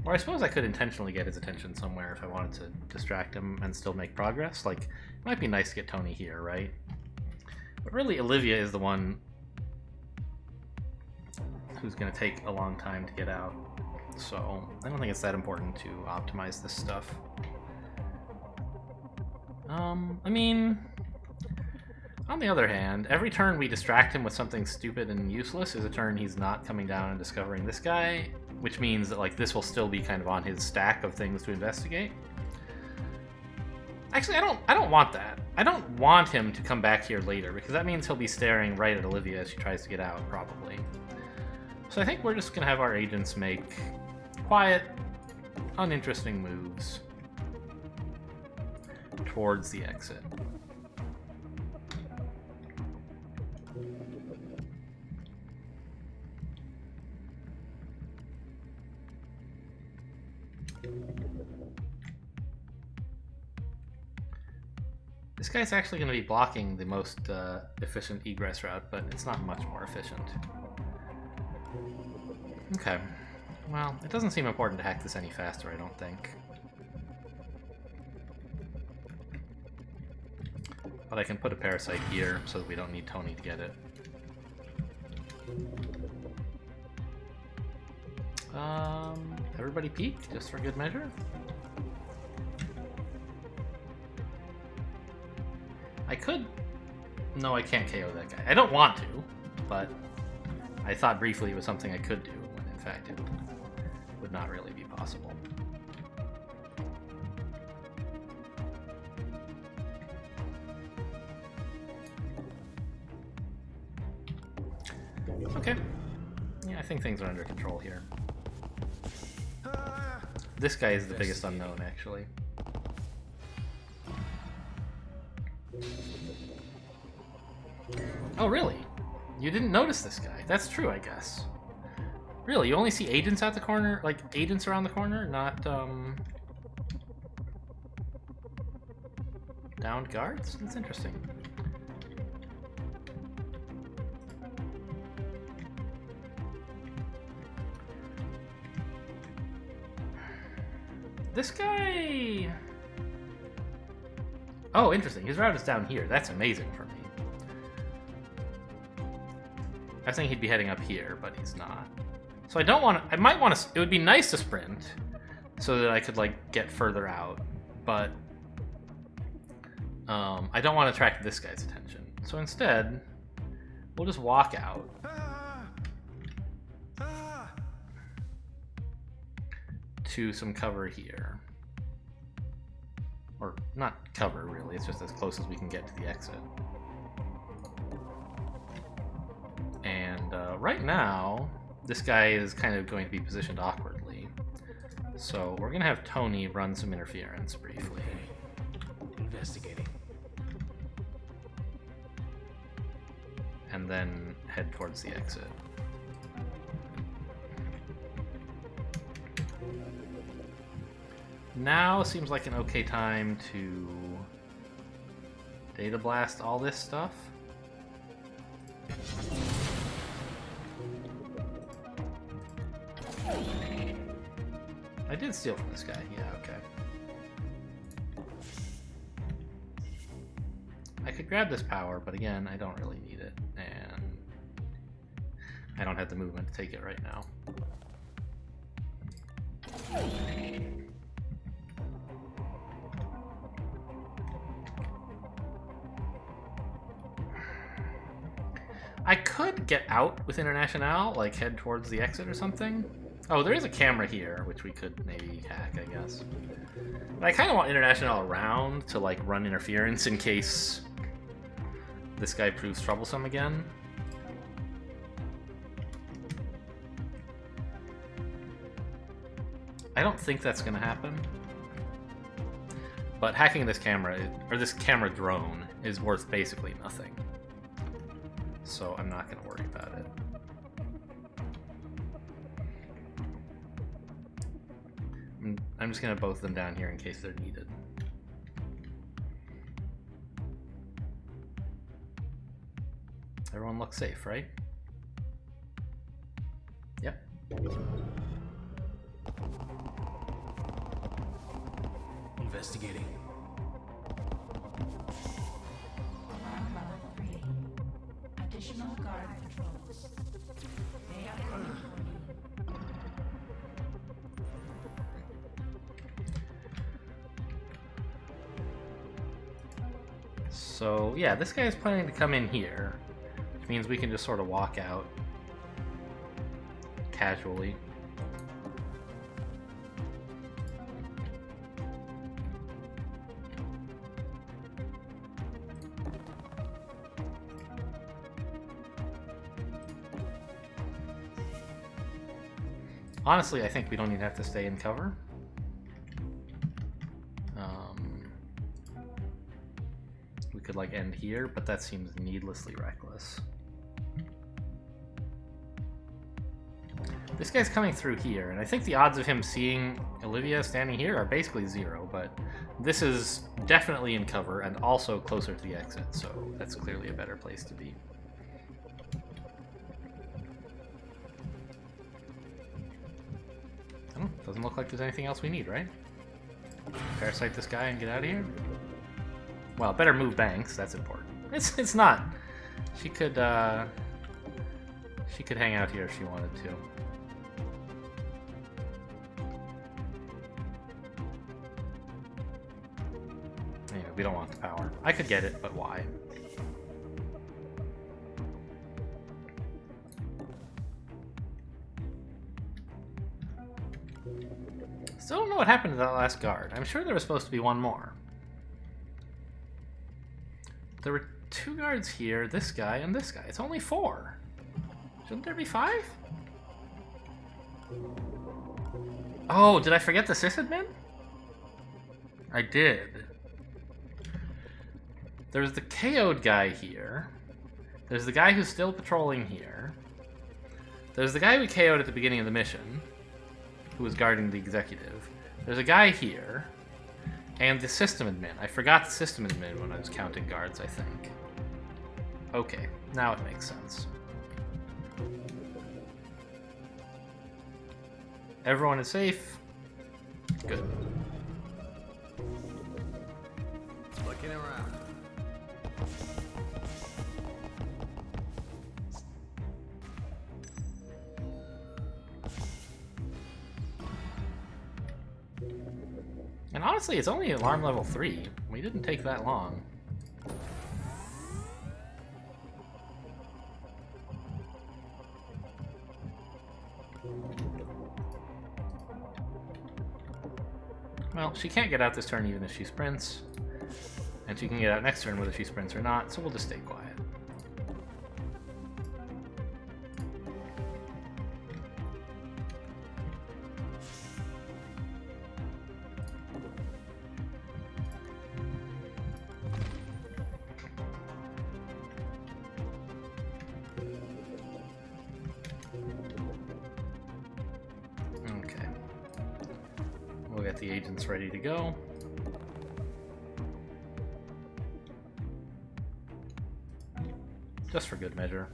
Or I suppose I could intentionally get his attention somewhere if I wanted to distract him and still make progress. Like, it might be nice to get Tony here, right? But really, Olivia is the one who's going to take a long time to get out. So, I don't think it's that important to optimize this stuff. I mean, on the other hand, every turn we distract him with something stupid and useless is a turn he's not coming down and discovering this guy, which means that like this will still be kind of on his stack of things to investigate. Actually, I don't want that. I don't want him to come back here later because that means he'll be staring right at Olivia as she tries to get out, probably. So I think we're just gonna have our agents make quiet, uninteresting moves towards the exit. This guy's actually going to be blocking the most efficient egress route, but it's not much more efficient. Okay. Well, it doesn't seem important to hack this any faster, I don't think. But I can put a parasite here so that we don't need Tony to get it. Everybody peek, just for good measure. I could... No, I can't KO that guy. I don't want to, but I thought briefly it was something I could do, when in fact it would not really be possible. Okay. Yeah, I think things are under control here. This guy is the biggest unknown, actually. Oh, really? You didn't notice this guy? That's true, I guess. Really? You only see agents out the corner? Like, agents around the corner? Not, downed guards? That's interesting. This guy... Oh, interesting. His route is down here. That's amazing for me. I was thinking he'd be heading up here, but he's not. So I don't want to... I might want to... It would be nice to sprint so that I could, like, get further out, but... I don't want to attract this guy's attention. So instead, we'll just walk out. To some cover here. Or not cover, really. It's just as close as we can get to the exit. And right now, this guy is kind of going to be positioned awkwardly. So we're going to have Tony run some interference briefly. Investigating. And then head towards the exit. Now seems like an okay time to data blast all this stuff. I did steal from this guy, yeah, okay. I could grab this power, but again, I don't really need it, and I don't have the movement to take it right now. I could get out with International, like head towards the exit or something. Oh, there is a camera here, which we could maybe hack, I guess. But I kind of want International around to like run interference in case this guy proves troublesome again. I don't think that's going to happen. But hacking this camera, or this camera drone, is worth basically nothing. So I'm not going to worry about it. I'm just going to both them down here in case they're needed. Everyone looks safe, right? Yep. Investigating. Level 3. Additional guard patrols. They are coming for you. So, yeah, this guy is planning to come in here, which means we can just sort of walk out casually. Honestly, I think we don't even have to stay in cover. We could like end here, but that seems needlessly reckless. This guy's coming through here, and I think the odds of him seeing Olivia standing here are basically 0, but this is definitely in cover and also closer to the exit, so that's clearly a better place to be. Oh, doesn't look like there's anything else we need, right? Parasite this guy and get out of here? Well, better move banks, that's important. It's not. She could hang out here if she wanted to. Anyway, we don't want the power. I could get it, but why? Still don't know what happened to that last guard. I'm sure there was supposed to be one more. There were 2 guards here, this guy and this guy. It's only 4. Shouldn't there be 5? Oh, did I forget the sysadmin? I did. There's the KO'd guy here. There's the guy who's still patrolling here. There's the guy we KO'd at the beginning of the mission, who was guarding the executive. There's a guy here. And the system admin. I forgot the system admin when I was counting guards, I think. Okay, now it makes sense. Everyone is safe. Good. Looking around. And honestly, it's only alarm level 3. We didn't take that long. Well, she can't get out this turn even if she sprints. And she can get out next turn whether she sprints or not, so we'll just stay quiet. Okay. We'll get the agents ready to go. Just for good measure.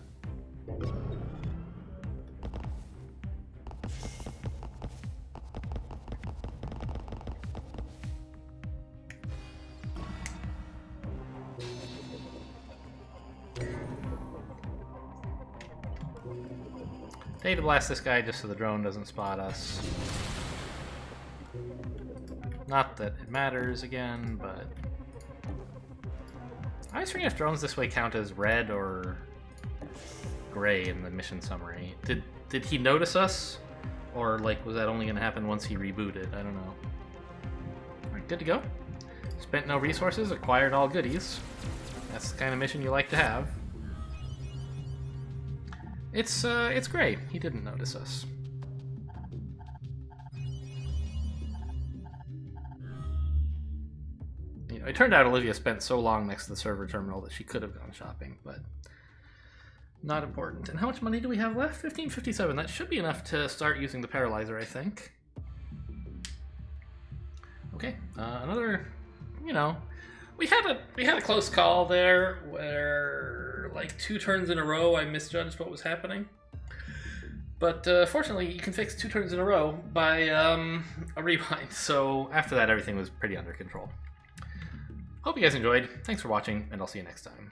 Data blast this guy just so the drone doesn't spot us. Not that it matters again, but I was wondering if drones this way count as red or gray in the mission summary. Did he notice us? Or like was that only gonna happen once he rebooted? I don't know. Alright, good to go. Spent no resources, acquired all goodies. That's the kind of mission you like to have. It's great. He didn't notice us. You know, it turned out Olivia spent so long next to the server terminal that she could have gone shopping, but not important. And how much money do we have left? 1557. That should be enough to start using the paralyzer, I think. Okay, another, you know, we had a close call there where like 2 turns in a row I misjudged what was happening. But fortunately, you can fix 2 turns in a row by a rewind. So after that, everything was pretty under control. Hope you guys enjoyed. Thanks for watching, and I'll see you next time.